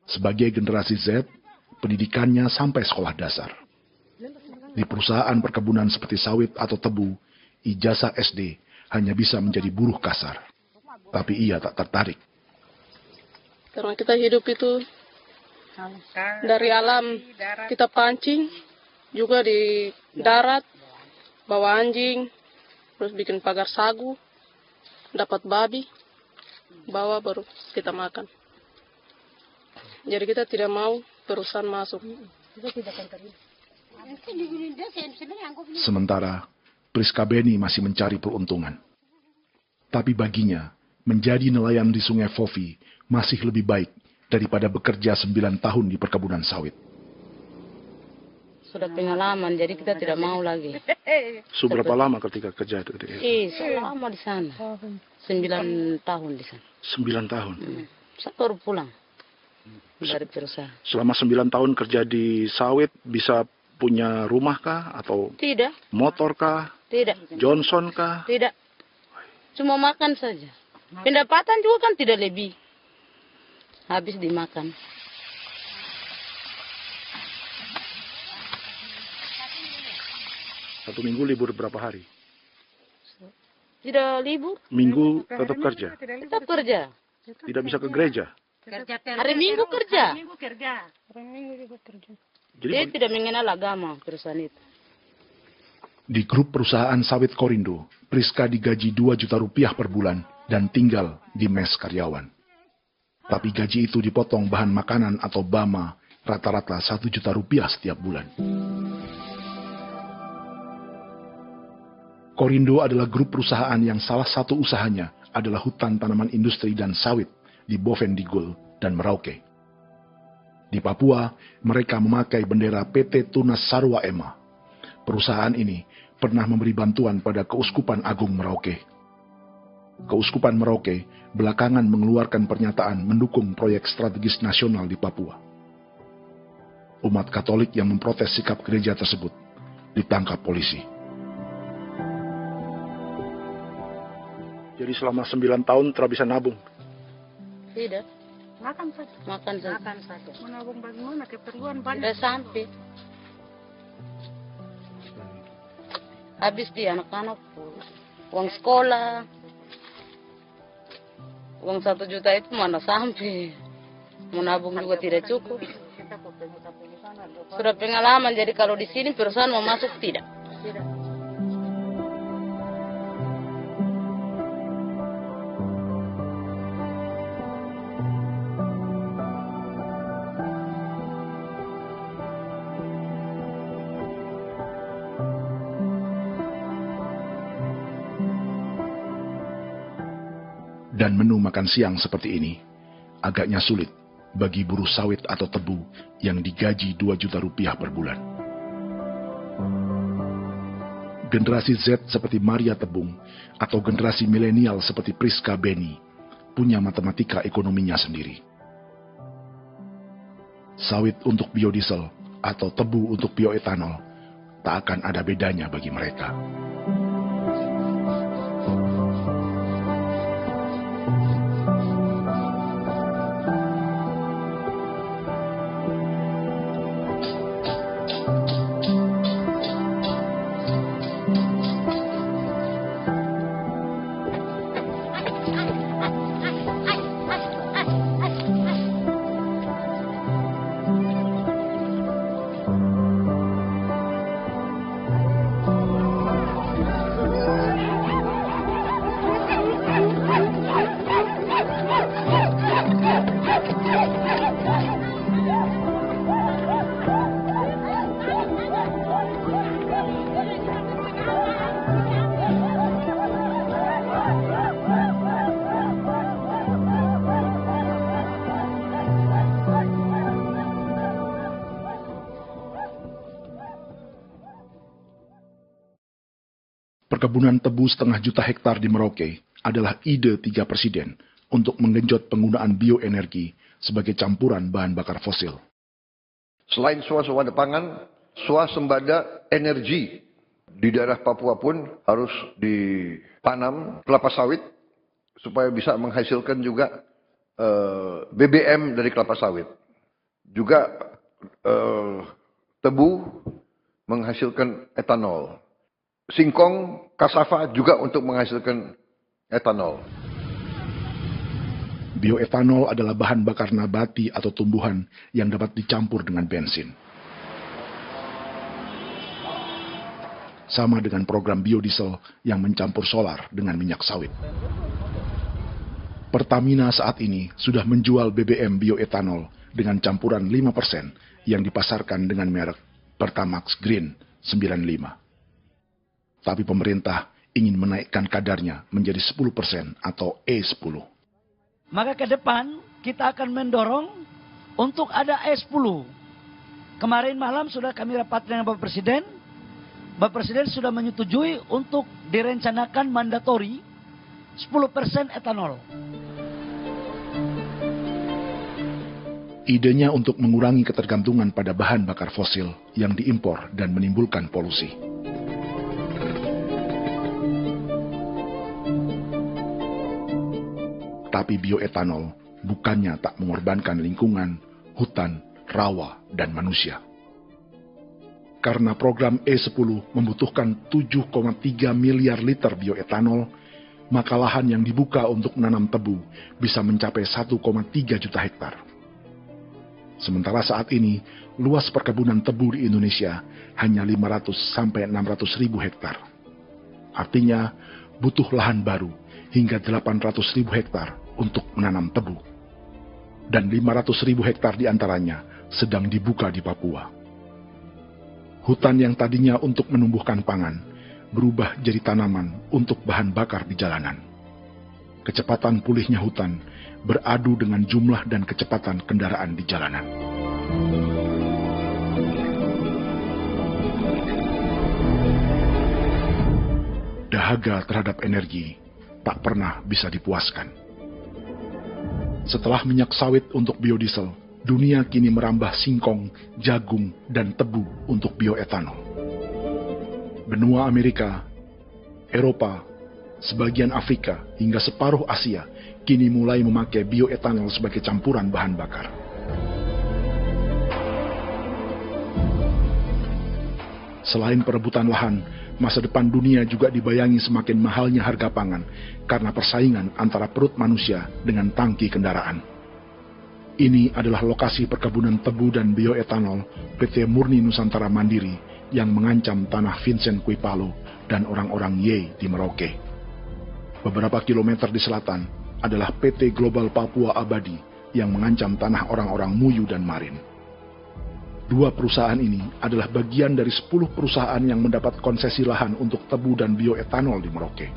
Sebagai generasi Z, pendidikannya sampai sekolah dasar. Di perusahaan perkebunan seperti sawit atau tebu, ijazah SD hanya bisa menjadi buruh kasar. Tapi ia tak tertarik. Karena kita hidup itu dari alam, kita pancing, juga di darat, bawa anjing, terus bikin pagar sagu, dapat babi, bawa baru kita makan. Jadi kita tidak mau perusahaan masuk. Sementara Priska Beni masih mencari peruntungan. Tapi baginya, menjadi nelayan di Sungai Fofi masih lebih baik daripada bekerja 9 tahun di perkebunan sawit. sudah pengalaman, jadi kita tidak mau lagi. Seberapa lama ketika kerja itu? Selama di sana. 9 tahun di sana. 9 tahun? Saya baru pulang dari perusahaan. Selama 9 tahun kerja di sawit, bisa punya rumah kah? Atau Tidak. motor kah? Tidak. Johnson kah? Tidak. Cuma makan saja. Pendapatan juga kan tidak lebih. Habis dimakan. Satu minggu libur berapa hari? Tidak libur. Minggu tetap kerja? Tetap kerja. Tidak bisa ke gereja? Hari Minggu kerja. Hari Minggu juga kerja. Dia tidak mengenal agama perusahaan itu. Di grup perusahaan sawit Korindo, Priska digaji 2 juta rupiah per bulan dan tinggal di mes karyawan. Tapi gaji itu dipotong bahan makanan atau BAMA rata-rata 1 juta rupiah setiap bulan. Korindo adalah grup perusahaan yang salah satu usahanya adalah hutan tanaman industri dan sawit di Bovendigul dan Merauke. Di Papua, mereka memakai bendera PT Tunas Sarwa Ema. Perusahaan ini pernah memberi bantuan pada Keuskupan Agung Merauke. Keuskupan Merauke belakangan mengeluarkan pernyataan mendukung proyek strategis nasional di Papua. Umat Katolik yang memprotes sikap gereja tersebut ditangkap polisi. Jadi selama 9 tahun tidak bisa nabung? Tidak. Makan saja. Makan saja. Makan saja. Menabung bagaimana? Keperluan banyak. Tidak sampai. Habis di anak-anak uang sekolah. Uang 1 juta itu mana sampai. Menabung juga tidak cukup. Sudah pengalaman, jadi kalau di sini perusahaan mau masuk tidak. Dan menu makan siang seperti ini agaknya sulit bagi buruh sawit atau tebu yang digaji 2 juta rupiah per bulan. Generasi Z seperti Maria Tebung atau generasi milenial seperti Priska Beni punya matematika ekonominya sendiri. Sawit untuk biodiesel atau tebu untuk bioetanol tak akan ada bedanya bagi mereka. Perkebunan tebu 1,5 juta hektar di Merauke adalah ide 3 presiden untuk menggenjot penggunaan bioenergi sebagai campuran bahan bakar fosil. Selain swasembada pangan, swasembada energi di daerah Papua pun harus ditanam kelapa sawit supaya bisa menghasilkan juga BBM dari kelapa sawit. Juga tebu menghasilkan etanol. Singkong, kasava juga untuk menghasilkan etanol. Bioetanol adalah bahan bakar nabati atau tumbuhan yang dapat dicampur dengan bensin. Sama dengan program biodiesel yang mencampur solar dengan minyak sawit. Pertamina saat ini sudah menjual BBM bioetanol dengan campuran 5% yang dipasarkan dengan merek Pertamax Green 95. Tapi pemerintah ingin menaikkan kadarnya menjadi 10% atau E10. Maka ke depan kita akan mendorong untuk ada E10. Kemarin malam sudah kami rapat dengan Bapak Presiden. Bapak Presiden sudah menyetujui untuk direncanakan mandatori 10% etanol. Idenya untuk mengurangi ketergantungan pada bahan bakar fosil yang diimpor dan menimbulkan polusi. Tapi bioetanol bukannya tak mengorbankan lingkungan, hutan, rawa, dan manusia. Karena program E10 membutuhkan 7,3 miliar liter bioetanol, maka lahan yang dibuka untuk menanam tebu bisa mencapai 1,3 juta hektar. Sementara saat ini, luas perkebunan tebu di Indonesia hanya 500 sampai 600 ribu hektar. Artinya, butuh lahan baru hingga 800 ribu hektar untuk menanam tebu. Dan 500 ribu hektar diantaranya sedang dibuka di Papua. Hutan yang tadinya untuk menumbuhkan pangan, berubah jadi tanaman untuk bahan bakar di jalanan. Kecepatan pulihnya hutan beradu dengan jumlah dan kecepatan kendaraan di jalanan. Dahaga terhadap energi tak pernah bisa dipuaskan. Setelah minyak sawit untuk biodiesel, dunia kini merambah singkong, jagung, dan tebu untuk bioetanol. Benua Amerika, Eropa, sebagian Afrika, hingga separuh Asia kini mulai memakai bioetanol sebagai campuran bahan bakar. Selain perebutan lahan, masa depan dunia juga dibayangi semakin mahalnya harga pangan karena persaingan antara perut manusia dengan tangki kendaraan. Ini adalah lokasi perkebunan tebu dan bioetanol PT Murni Nusantara Mandiri yang mengancam tanah Vincent Quipalo dan orang-orang Ye di Merauke. Beberapa kilometer di selatan adalah PT Global Papua Abadi yang mengancam tanah orang-orang Muyu dan Marin. Dua perusahaan ini adalah bagian dari 10 perusahaan yang mendapat konsesi lahan untuk tebu dan bioetanol di Merauke.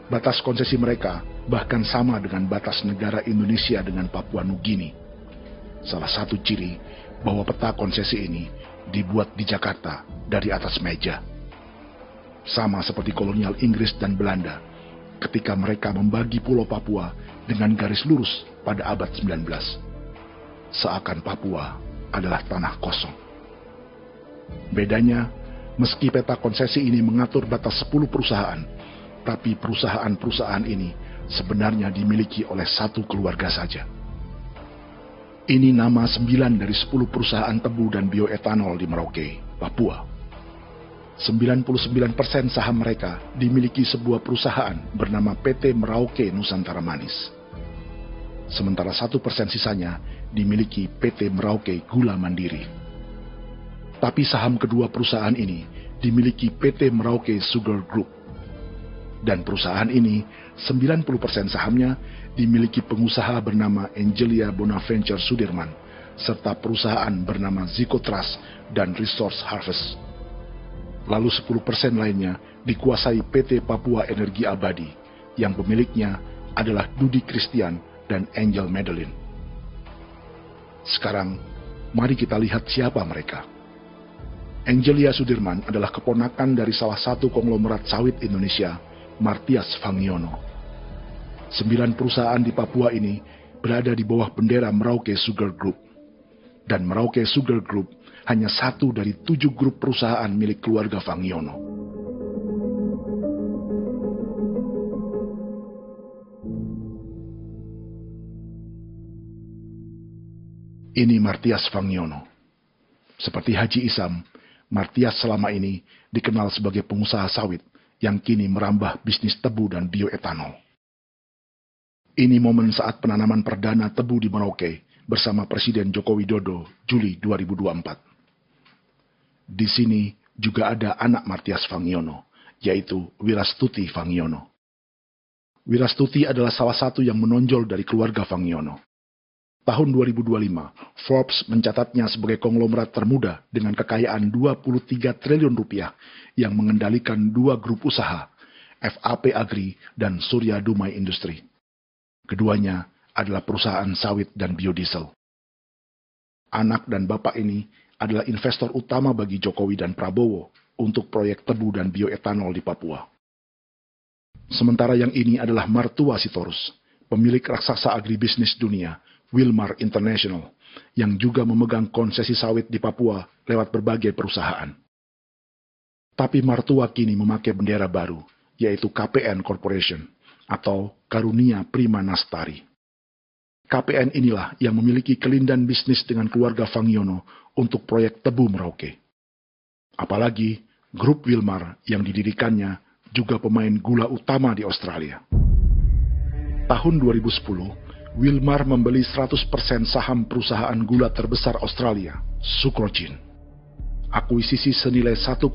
Batas konsesi mereka bahkan sama dengan batas negara Indonesia dengan Papua Nugini. Salah satu ciri bahwa peta konsesi ini dibuat di Jakarta dari atas meja. Sama seperti kolonial Inggris dan Belanda ketika mereka membagi pulau Papua dengan garis lurus pada abad 19. Seakan Papua adalah tanah kosong. Bedanya, meski peta konsesi ini mengatur batas 10 perusahaan, tapi perusahaan-perusahaan ini sebenarnya dimiliki oleh satu keluarga saja. Ini nama 9 dari 10 perusahaan tebu dan bioetanol di Merauke, Papua. 99% saham mereka dimiliki sebuah perusahaan bernama PT Merauke Nusantara Manis. Sementara 1% sisanya dimiliki PT Merauke Gula Mandiri. Tapi saham kedua perusahaan ini dimiliki PT Merauke Sugar Group. Dan perusahaan ini, 90% sahamnya dimiliki pengusaha bernama Angelia Bonaventure Sudirman, serta perusahaan bernama Zico Trust dan Resource Harvest. Lalu 10% lainnya dikuasai PT Papua Energi Abadi, yang pemiliknya adalah Dudi Christian dan Angel Madeline. Sekarang, mari kita lihat siapa mereka. Angelia Sudirman adalah keponakan dari salah satu konglomerat sawit Indonesia, Martias Fangiono. 9 perusahaan di Papua ini berada di bawah bendera Merauke Sugar Group. Dan Merauke Sugar Group hanya satu dari 7 grup perusahaan milik keluarga Fangiono. Ini Martias Fangiono. Seperti Haji Isam, Martias selama ini dikenal sebagai pengusaha sawit yang kini merambah bisnis tebu dan bioetanol. Ini momen saat penanaman perdana tebu di Merauke bersama Presiden Joko Widodo Juli 2024. Di sini juga ada anak Martias Fangiono, yaitu Wirastuti Fangiono. Wirastuti adalah salah satu yang menonjol dari keluarga Fangiono. Tahun 2025, Forbes mencatatnya sebagai konglomerat termuda dengan kekayaan 23 triliun rupiah yang mengendalikan 2 grup usaha, FAP Agri dan Surya Dumai Industri. Keduanya adalah perusahaan sawit dan biodiesel. Anak dan bapak ini adalah investor utama bagi Jokowi dan Prabowo untuk proyek tebu dan bioetanol di Papua. Sementara yang ini adalah mertua Sitorus, pemilik raksasa agribisnis dunia, Wilmar International, yang juga memegang konsesi sawit di Papua lewat berbagai perusahaan. Tapi mertua kini memakai bendera baru, yaitu KPN Corporation, atau Karunia Prima Nastari. KPN inilah yang memiliki kelindan bisnis dengan keluarga Fangiono untuk proyek tebu Merauke. Apalagi, grup Wilmar yang didirikannya juga pemain gula utama di Australia. Tahun 2010, Wilmar membeli 100% saham perusahaan gula terbesar Australia, Sucrogin. Akuisisi senilai 1,5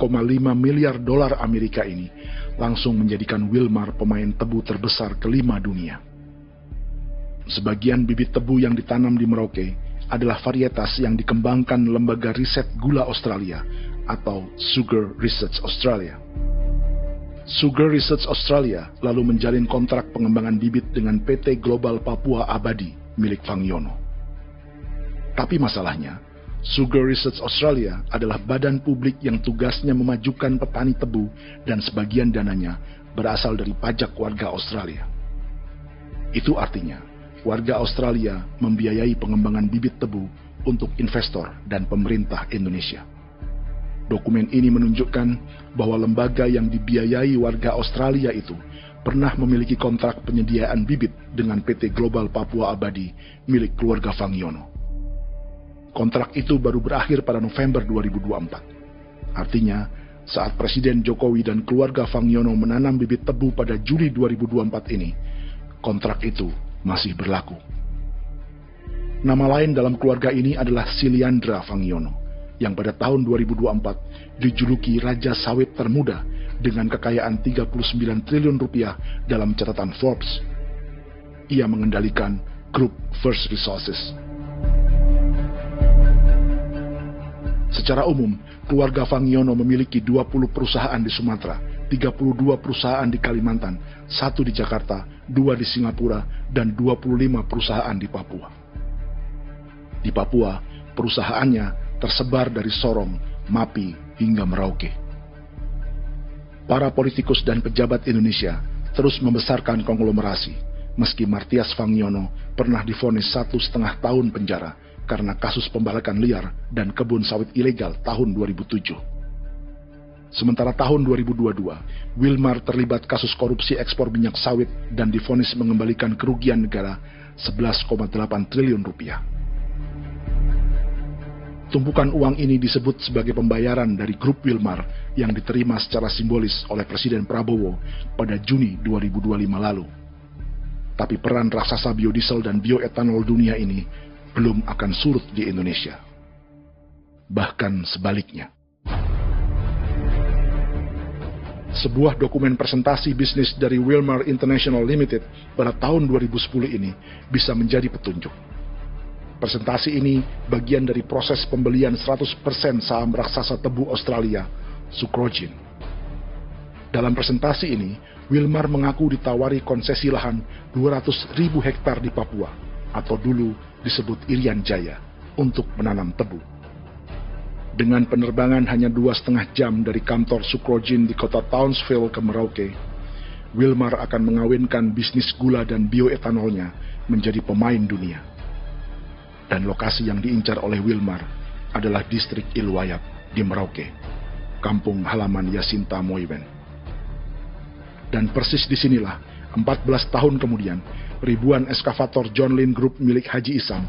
miliar dolar Amerika ini langsung menjadikan Wilmar pemain tebu terbesar kelima dunia. Sebagian bibit tebu yang ditanam di Merauke adalah varietas yang dikembangkan Lembaga Riset Gula Australia atau Sugar Research Australia. Sugar Research Australia lalu menjalin kontrak pengembangan bibit dengan PT Global Papua Abadi milik Fangiono. Tapi masalahnya, Sugar Research Australia adalah badan publik yang tugasnya memajukan petani tebu dan sebagian dananya berasal dari pajak warga Australia. Itu artinya, warga Australia membiayai pengembangan bibit tebu untuk investor dan pemerintah Indonesia. Dokumen ini menunjukkan bahwa lembaga yang dibiayai warga Australia itu pernah memiliki kontrak penyediaan bibit dengan PT Global Papua Abadi milik keluarga Fangiono. Kontrak itu baru berakhir pada November 2024. Artinya, saat Presiden Jokowi dan keluarga Fangiono menanam bibit tebu pada Juli 2024 ini, kontrak itu masih berlaku. Nama lain dalam keluarga ini adalah Siliandra Fangiono, yang pada tahun 2024 dijuluki Raja Sawit Termuda dengan kekayaan 39 triliun rupiah dalam catatan Forbes. Ia mengendalikan grup First Resources. Secara umum, keluarga Fangiono memiliki 20 perusahaan di Sumatera, 32 perusahaan di Kalimantan, 1 di Jakarta, 2 di Singapura, dan 25 perusahaan di Papua. Di Papua, perusahaannya tersebar dari Sorong, Mapi, hingga Merauke. Para politikus dan pejabat Indonesia terus membesarkan konglomerasi, meski Martias Fangiono pernah divonis 1,5 tahun penjara karena kasus pembalakan liar dan kebun sawit ilegal tahun 2007. Sementara tahun 2022, Wilmar terlibat kasus korupsi ekspor minyak sawit dan divonis mengembalikan kerugian negara 11,8 triliun rupiah. Tumpukan uang ini disebut sebagai pembayaran dari grup Wilmar yang diterima secara simbolis oleh Presiden Prabowo pada Juni 2025 lalu. Tapi peran raksasa biodiesel dan bioetanol dunia ini belum akan surut di Indonesia. Bahkan sebaliknya. Sebuah dokumen presentasi bisnis dari Wilmar International Limited pada tahun 2010 ini bisa menjadi petunjuk. Presentasi ini bagian dari proses pembelian 100% saham raksasa tebu Australia, Sucrogin. Dalam presentasi ini, Wilmar mengaku ditawari konsesi lahan 200.000 hektar di Papua, atau dulu disebut Irian Jaya, untuk menanam tebu. Dengan penerbangan hanya 2,5 jam dari kantor Sucrogin di kota Townsville ke Merauke, Wilmar akan mengawinkan bisnis gula dan bioetanolnya menjadi pemain dunia. Dan lokasi yang diincar oleh Wilmar adalah distrik Ilwayat di Merauke, kampung halaman Yasinta Moiwen. Dan persis disinilah, 14 tahun kemudian, ribuan eskavator John Lynn Group milik Haji Isam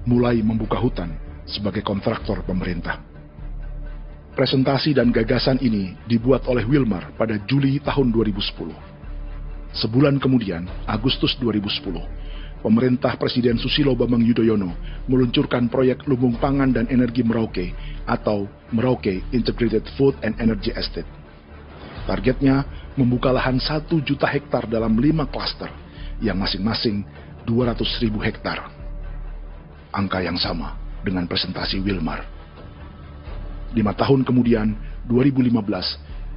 mulai membuka hutan sebagai kontraktor pemerintah. Presentasi dan gagasan ini dibuat oleh Wilmar pada Juli tahun 2010. Sebulan kemudian, Agustus 2010, pemerintah Presiden Susilo Bambang Yudhoyono meluncurkan proyek Lumbung Pangan dan Energi Merauke atau Merauke Integrated Food and Energy Estate. Targetnya membuka lahan 1 juta hektar dalam 5 klaster yang masing-masing 200.000 hektar. Angka yang sama dengan presentasi Wilmar. 5 tahun kemudian, 2015,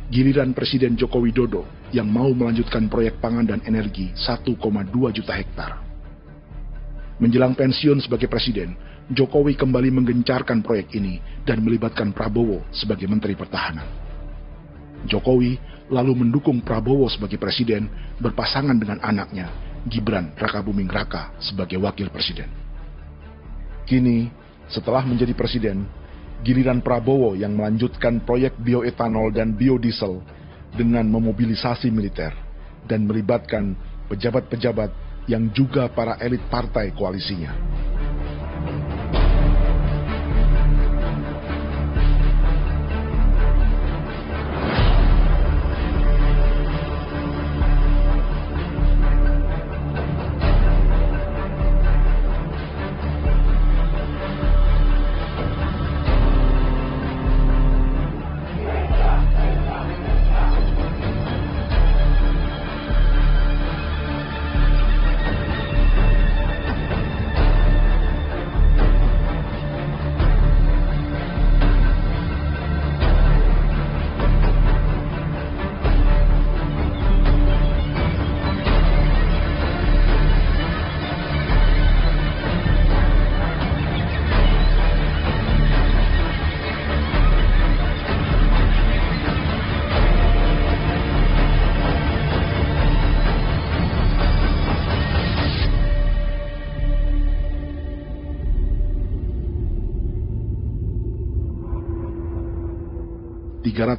giliran Presiden Joko Widodo yang mau melanjutkan proyek pangan dan energi 1,2 juta hektar. Menjelang pensiun sebagai presiden, Jokowi kembali menggencarkan proyek ini dan melibatkan Prabowo sebagai Menteri Pertahanan. Jokowi lalu mendukung Prabowo sebagai presiden berpasangan dengan anaknya, Gibran Rakabuming Raka sebagai wakil presiden. Kini, setelah menjadi presiden, giliran Prabowo yang melanjutkan proyek bioetanol dan biodiesel dengan memobilisasi militer dan melibatkan pejabat-pejabat yang juga para elit partai koalisinya.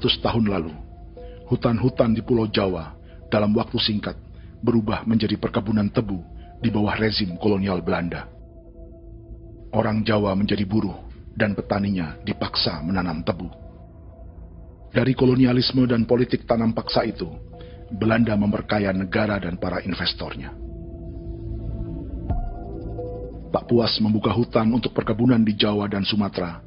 Tahun lalu, hutan-hutan di Pulau Jawa dalam waktu singkat berubah menjadi perkebunan tebu di bawah rezim kolonial Belanda. Orang Jawa menjadi buruh dan petaninya dipaksa menanam tebu. Dari kolonialisme dan politik tanam paksa itu, Belanda memperkaya negara dan para investornya. Tak puas membuka hutan untuk perkebunan di Jawa dan Sumatera,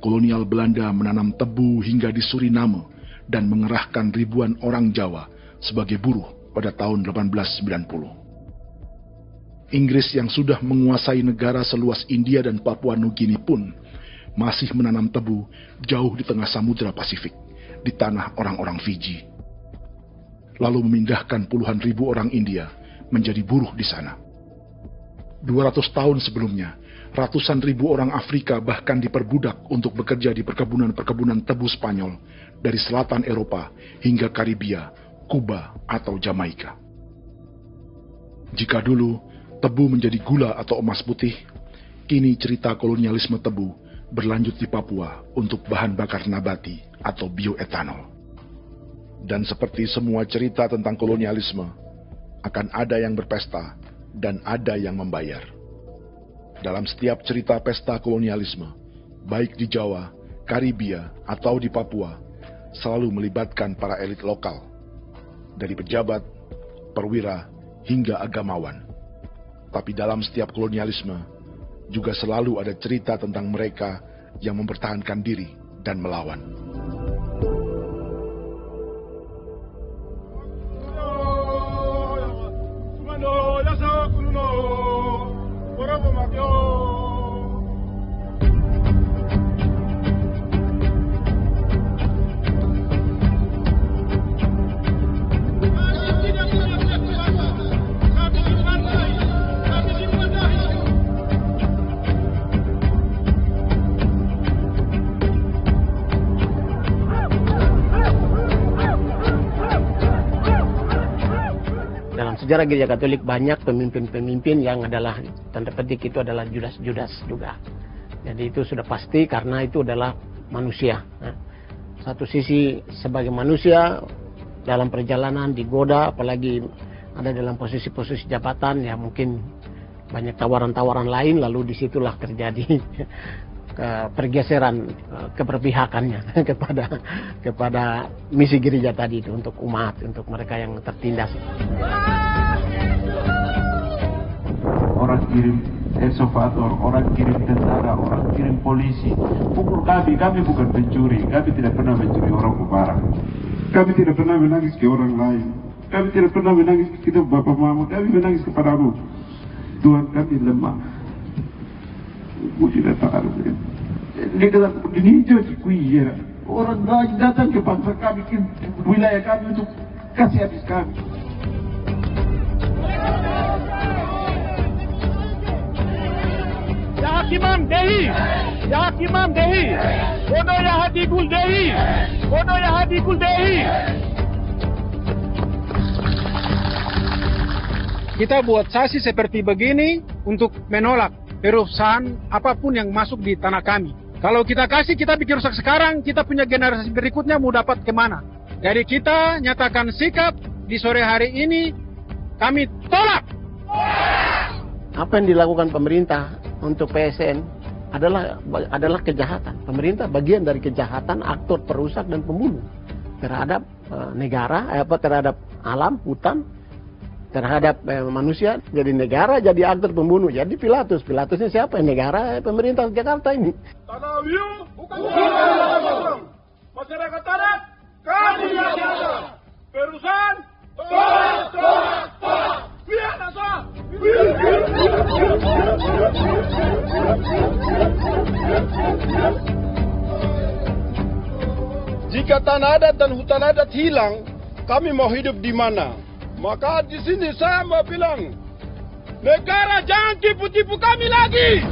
kolonial Belanda menanam tebu hingga di Suriname dan mengerahkan ribuan orang Jawa sebagai buruh pada tahun 1890. Inggris yang sudah menguasai negara seluas India dan Papua Nugini pun masih menanam tebu jauh di tengah Samudra Pasifik, di tanah orang-orang Fiji. Lalu memindahkan puluhan ribu orang India menjadi buruh di sana. 200 tahun sebelumnya, ratusan ribu orang Afrika bahkan diperbudak untuk bekerja di perkebunan-perkebunan tebu Spanyol dari selatan Eropa hingga Karibia, Kuba, atau Jamaika. Jika dulu tebu menjadi gula atau emas putih, kini cerita kolonialisme tebu berlanjut di Papua untuk bahan bakar nabati atau bioetanol. Dan seperti semua cerita tentang kolonialisme, akan ada yang berpesta dan ada yang membayar. Dalam setiap cerita pesta kolonialisme, baik di Jawa, Karibia, atau di Papua, selalu melibatkan para elit lokal, dari pejabat, perwira, hingga agamawan. Tapi dalam setiap kolonialisme, juga selalu ada cerita tentang mereka yang mempertahankan diri dan melawan. Sejarah Gereja Katolik banyak pemimpin-pemimpin yang adalah, tanda petik itu adalah Judas-Judas juga. Jadi itu sudah pasti karena itu adalah manusia. Satu sisi sebagai manusia dalam perjalanan digoda, apalagi ada dalam posisi-posisi jabatan, ya mungkin banyak tawaran-tawaran lain, lalu disitulah terjadi pergeseran keberpihakannya kepada misi gereja tadi itu untuk umat, untuk mereka yang tertindas. Orang kirim ekskavator, orang kirim tentara, orang kirim polisi. Pukul kami bukan pencuri, kami tidak pernah mencuri orang barang. Kami tidak pernah menangis ke orang lain. Kami tidak pernah menangis ke kita Bapak Mama, kami menangis kepadamu. Tuhan kami lemah. Puji datang ini jadi kuiya. Orang lain datang ke bangsa kami, ke wilayah kami untuk kasih habis kami. Hakimam Dehi, Ya Hakimam Dehi, Bodoh Ya Hadikul Dehi, Bodoh Ya Hadikul Dehi. Kita buat sasi seperti begini untuk menolak perusahaan apapun yang masuk di tanah kami. Kalau kita kasih, kita bikin rusak sekarang, kita punya generasi berikutnya mau dapat kemana? Jadi kita nyatakan sikap di sore hari ini, kami tolak. Apa yang dilakukan pemerintah untuk PSN adalah kejahatan. Pemerintah bagian dari kejahatan, aktor perusak dan pembunuh terhadap negara, terhadap alam, hutan, terhadap manusia. Jadi negara jadi aktor pembunuh. Jadi Pilatusnya siapa? Negara, pemerintah Jakarta ini. Tanah Wiu bukan kosong. Masyarakat adat kami jaga. Perusahaan tolak. Biar asal. Jika tanah adat dan hutan adat hilang, kami mau hidup di mana? Maka di sini saya mau bilang, negara jangan tipu-tipu kami lagi.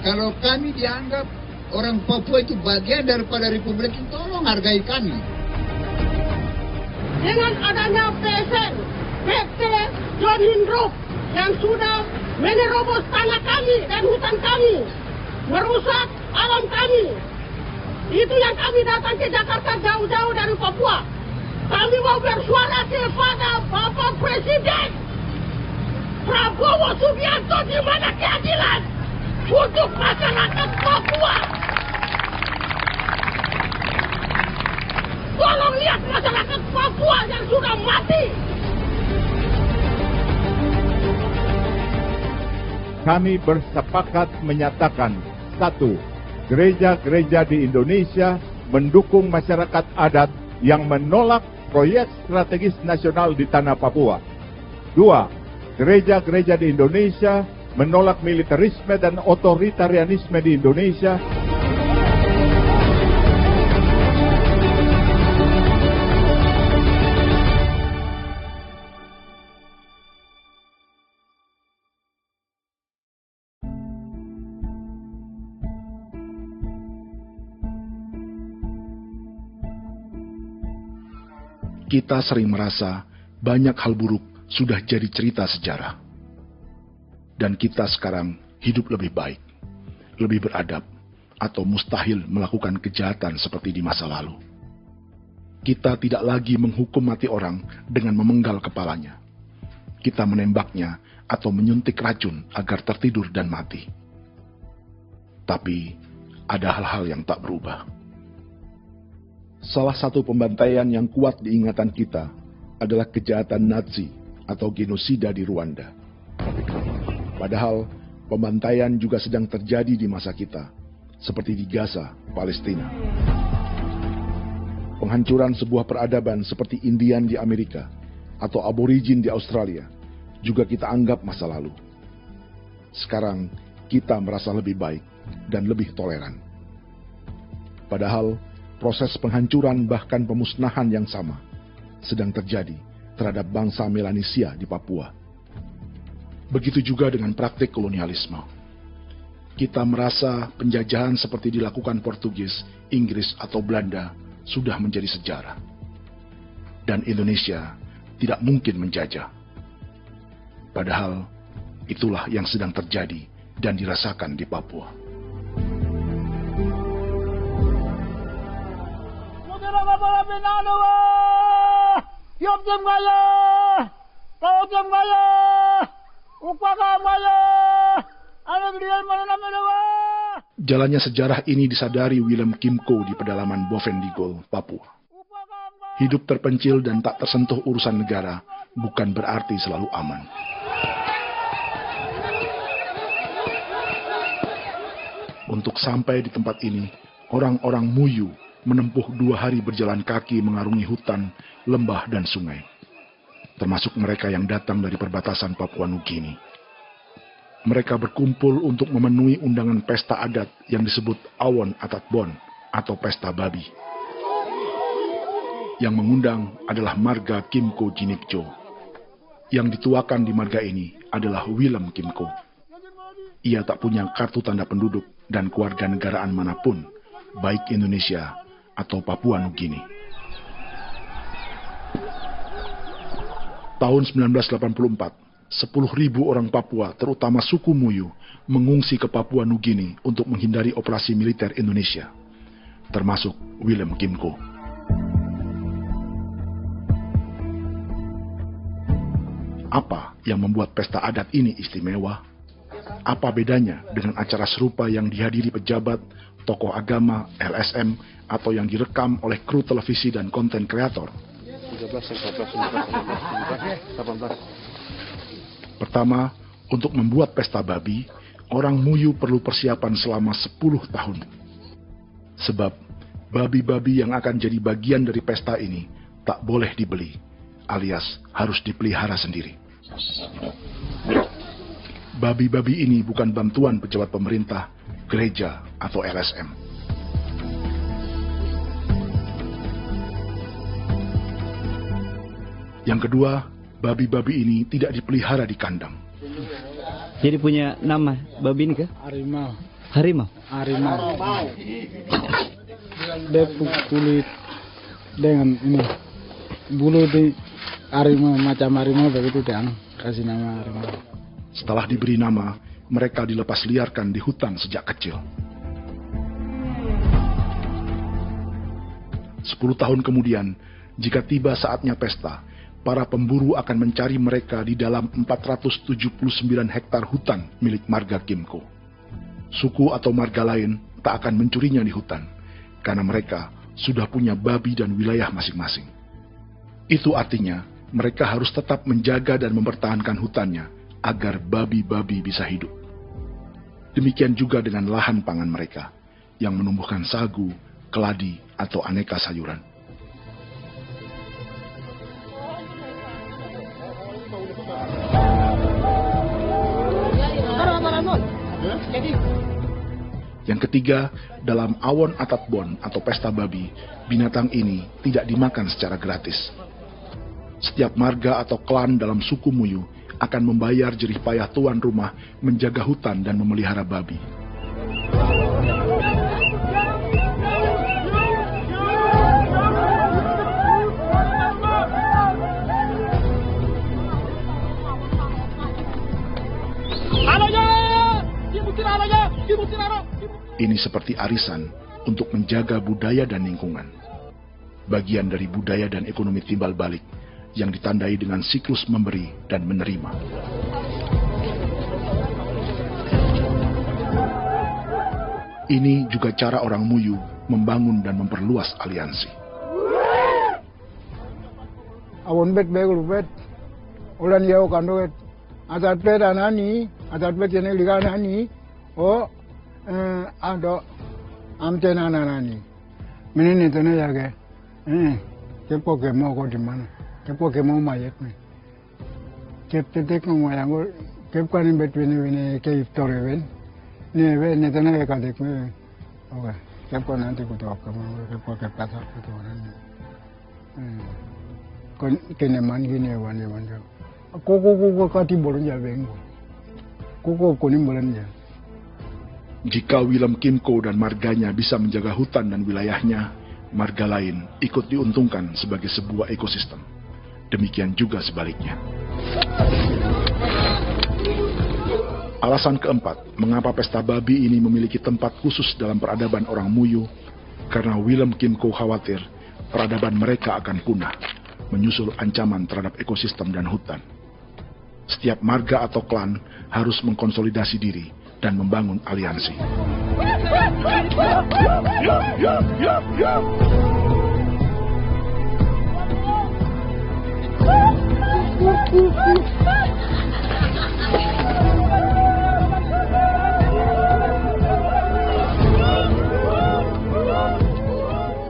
Kalau kami dianggap orang Papua itu bagian daripada Republik itu, tolong hargai kami. Dengan adanya PSN, PT John Hindrook yang sudah menerobos tanah kami dan hutan kami, merusak alam kami. Itu yang kami datang ke Jakarta jauh-jauh dari Papua. Kami mau bersuara kepada Bapak Presiden Prabowo Subianto, di mana keadilan untuk masyarakat Papua. Tolong lihat masyarakat Papua yang sudah mati. Kami bersepakat menyatakan, 1. Gereja-gereja di Indonesia mendukung masyarakat adat yang menolak proyek strategis nasional di tanah Papua. 2. Gereja-gereja di Indonesia menolak militerisme dan otoritarianisme di Indonesia. Kita sering merasa banyak hal buruk sudah jadi cerita sejarah. Dan kita sekarang hidup lebih baik, lebih beradab, atau mustahil melakukan kejahatan seperti di masa lalu. Kita tidak lagi menghukum mati orang dengan memenggal kepalanya. Kita menembaknya atau menyuntik racun agar tertidur dan mati. Tapi ada hal-hal yang tak berubah. Salah satu pembantaian yang kuat di ingatan kita adalah kejahatan Nazi atau genosida di Rwanda. Padahal pembantaian juga sedang terjadi di masa kita, seperti di Gaza, Palestina. Penghancuran sebuah peradaban seperti Indian di Amerika atau aborigin di Australia juga kita anggap masa lalu. Sekarang kita merasa lebih baik dan lebih toleran. Padahal proses penghancuran bahkan pemusnahan yang sama sedang terjadi terhadap bangsa Melanesia di Papua. Begitu juga dengan praktik kolonialisme. Kita merasa penjajahan seperti dilakukan Portugis, Inggris, atau Belanda sudah menjadi sejarah. Dan Indonesia tidak mungkin menjajah. Padahal itulah yang sedang terjadi dan dirasakan di Papua. Kawajang Maya, Upaka Maya, Anak Dian Mananamanawa. Jalannya sejarah ini disadari Willem Kimco di pedalaman Bovendigol, Papua. Hidup terpencil dan tak tersentuh urusan negara bukan berarti selalu aman. Untuk sampai di tempat ini, orang-orang Muyu menempuh 2 hari berjalan kaki mengarungi hutan, lembah, dan sungai. Termasuk mereka yang datang dari perbatasan Papua Nugini. Mereka berkumpul untuk memenuhi undangan pesta adat yang disebut Awon Atatbon atau Pesta Babi. Yang mengundang adalah marga Kimco Jinipjo. Yang dituakan di marga ini adalah Willem Kimco. Ia tak punya kartu tanda penduduk dan kewarganegaraan manapun, baik Indonesia atau Papua Nugini. Tahun 1984, 10.000 orang Papua, terutama suku Muyu, mengungsi ke Papua Nugini untuk menghindari operasi militer Indonesia, termasuk Willem Kimco. Apa yang membuat pesta adat ini istimewa? Apa bedanya dengan acara serupa yang dihadiri pejabat, tokoh agama, LSM, atau yang direkam oleh kru televisi dan konten kreator? 18. Pertama, untuk membuat pesta babi, orang Muyu perlu persiapan selama 10 tahun. Sebab, babi-babi yang akan jadi bagian dari pesta ini tak boleh dibeli, alias harus dipelihara sendiri. Babi-babi ini bukan bantuan pejabat pemerintah, gereja, atau LSM. Yang kedua, babi-babi ini tidak dipelihara di kandang. Jadi punya nama babi ini kah? Harimau. Harimau? Harimau. Dia kulit dengan ini bulu di harimau, macam harimau begitu dia kasih nama harimau. Setelah diberi nama, mereka dilepas liarkan di hutan sejak kecil. 10 tahun kemudian, jika tiba saatnya pesta, para pemburu akan mencari mereka di dalam 479 hektar hutan milik marga Kimco. Suku atau marga lain tak akan mencurinya di hutan, karena mereka sudah punya babi dan wilayah masing-masing. Itu artinya, mereka harus tetap menjaga dan mempertahankan hutannya, agar babi-babi bisa hidup. Demikian juga dengan lahan pangan mereka, yang menumbuhkan sagu, keladi, atau aneka sayuran. Yang ketiga, dalam Awon Atatbon atau pesta babi, binatang ini tidak dimakan secara gratis. Setiap marga atau klan dalam suku Muyu akan membayar jerih payah tuan rumah menjaga hutan dan memelihara babi. Ini seperti arisan untuk menjaga budaya dan lingkungan. Bagian dari budaya dan ekonomi timbal balik yang ditandai dengan siklus memberi dan menerima. Ini juga cara orang Muyu membangun dan memperluas aliansi. Awon bet begul bet, ulan yau kando bet, adat bet anani, adat bet yang liganani, ado amten anani, menini tena jaga, kepo kemo ko di mana? Kepo kemo mayat nih. Kep tetek ngoyang kep kanin between ini ke iftore ben. Nih ben netana ke kadek me. Oke. Kep kan nanti ku tahu kamu kepo kep pasar itu orang. Kon keneman gini wan. Koko kati bolon ya beng. Koko kuning bolon ya. Jika Willem Kimco dan marganya bisa menjaga hutan dan wilayahnya, marga lain ikut diuntungkan sebagai sebuah ekosistem. Demikian juga sebaliknya. Alasan keempat, mengapa pesta babi ini memiliki tempat khusus dalam peradaban orang Muyu, karena Willem Kimco khawatir peradaban mereka akan punah, menyusul ancaman terhadap ekosistem dan hutan. setiap marga atau klan harus mengkonsolidasi diri dan membangun aliansi.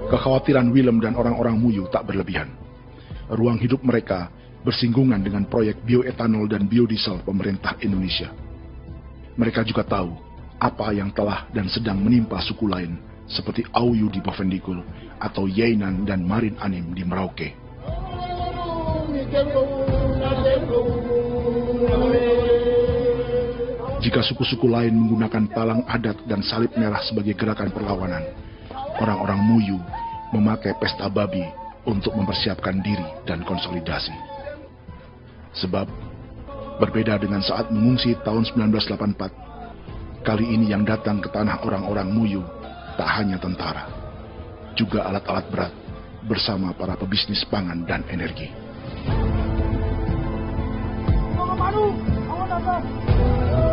Kekhawatiran Willem dan orang-orang Muyu tak berlebihan. Ruang hidup mereka bersinggungan dengan proyek bioetanol dan biodiesel pemerintah Indonesia. Mereka juga tahu apa yang telah dan sedang menimpa suku lain seperti Auyu di Bovendikul atau Yainan dan Marin Anim di Merauke. Jika suku-suku lain menggunakan palang adat dan salib merah sebagai gerakan perlawanan, orang-orang Muyu memakai pesta babi untuk mempersiapkan diri dan konsolidasi. Sebab, berbeda dengan saat mengungsi tahun 1984, kali ini yang datang ke tanah orang-orang Muyu tak hanya tentara, juga alat-alat berat bersama para pebisnis pangan dan energi. Manu, awan atas.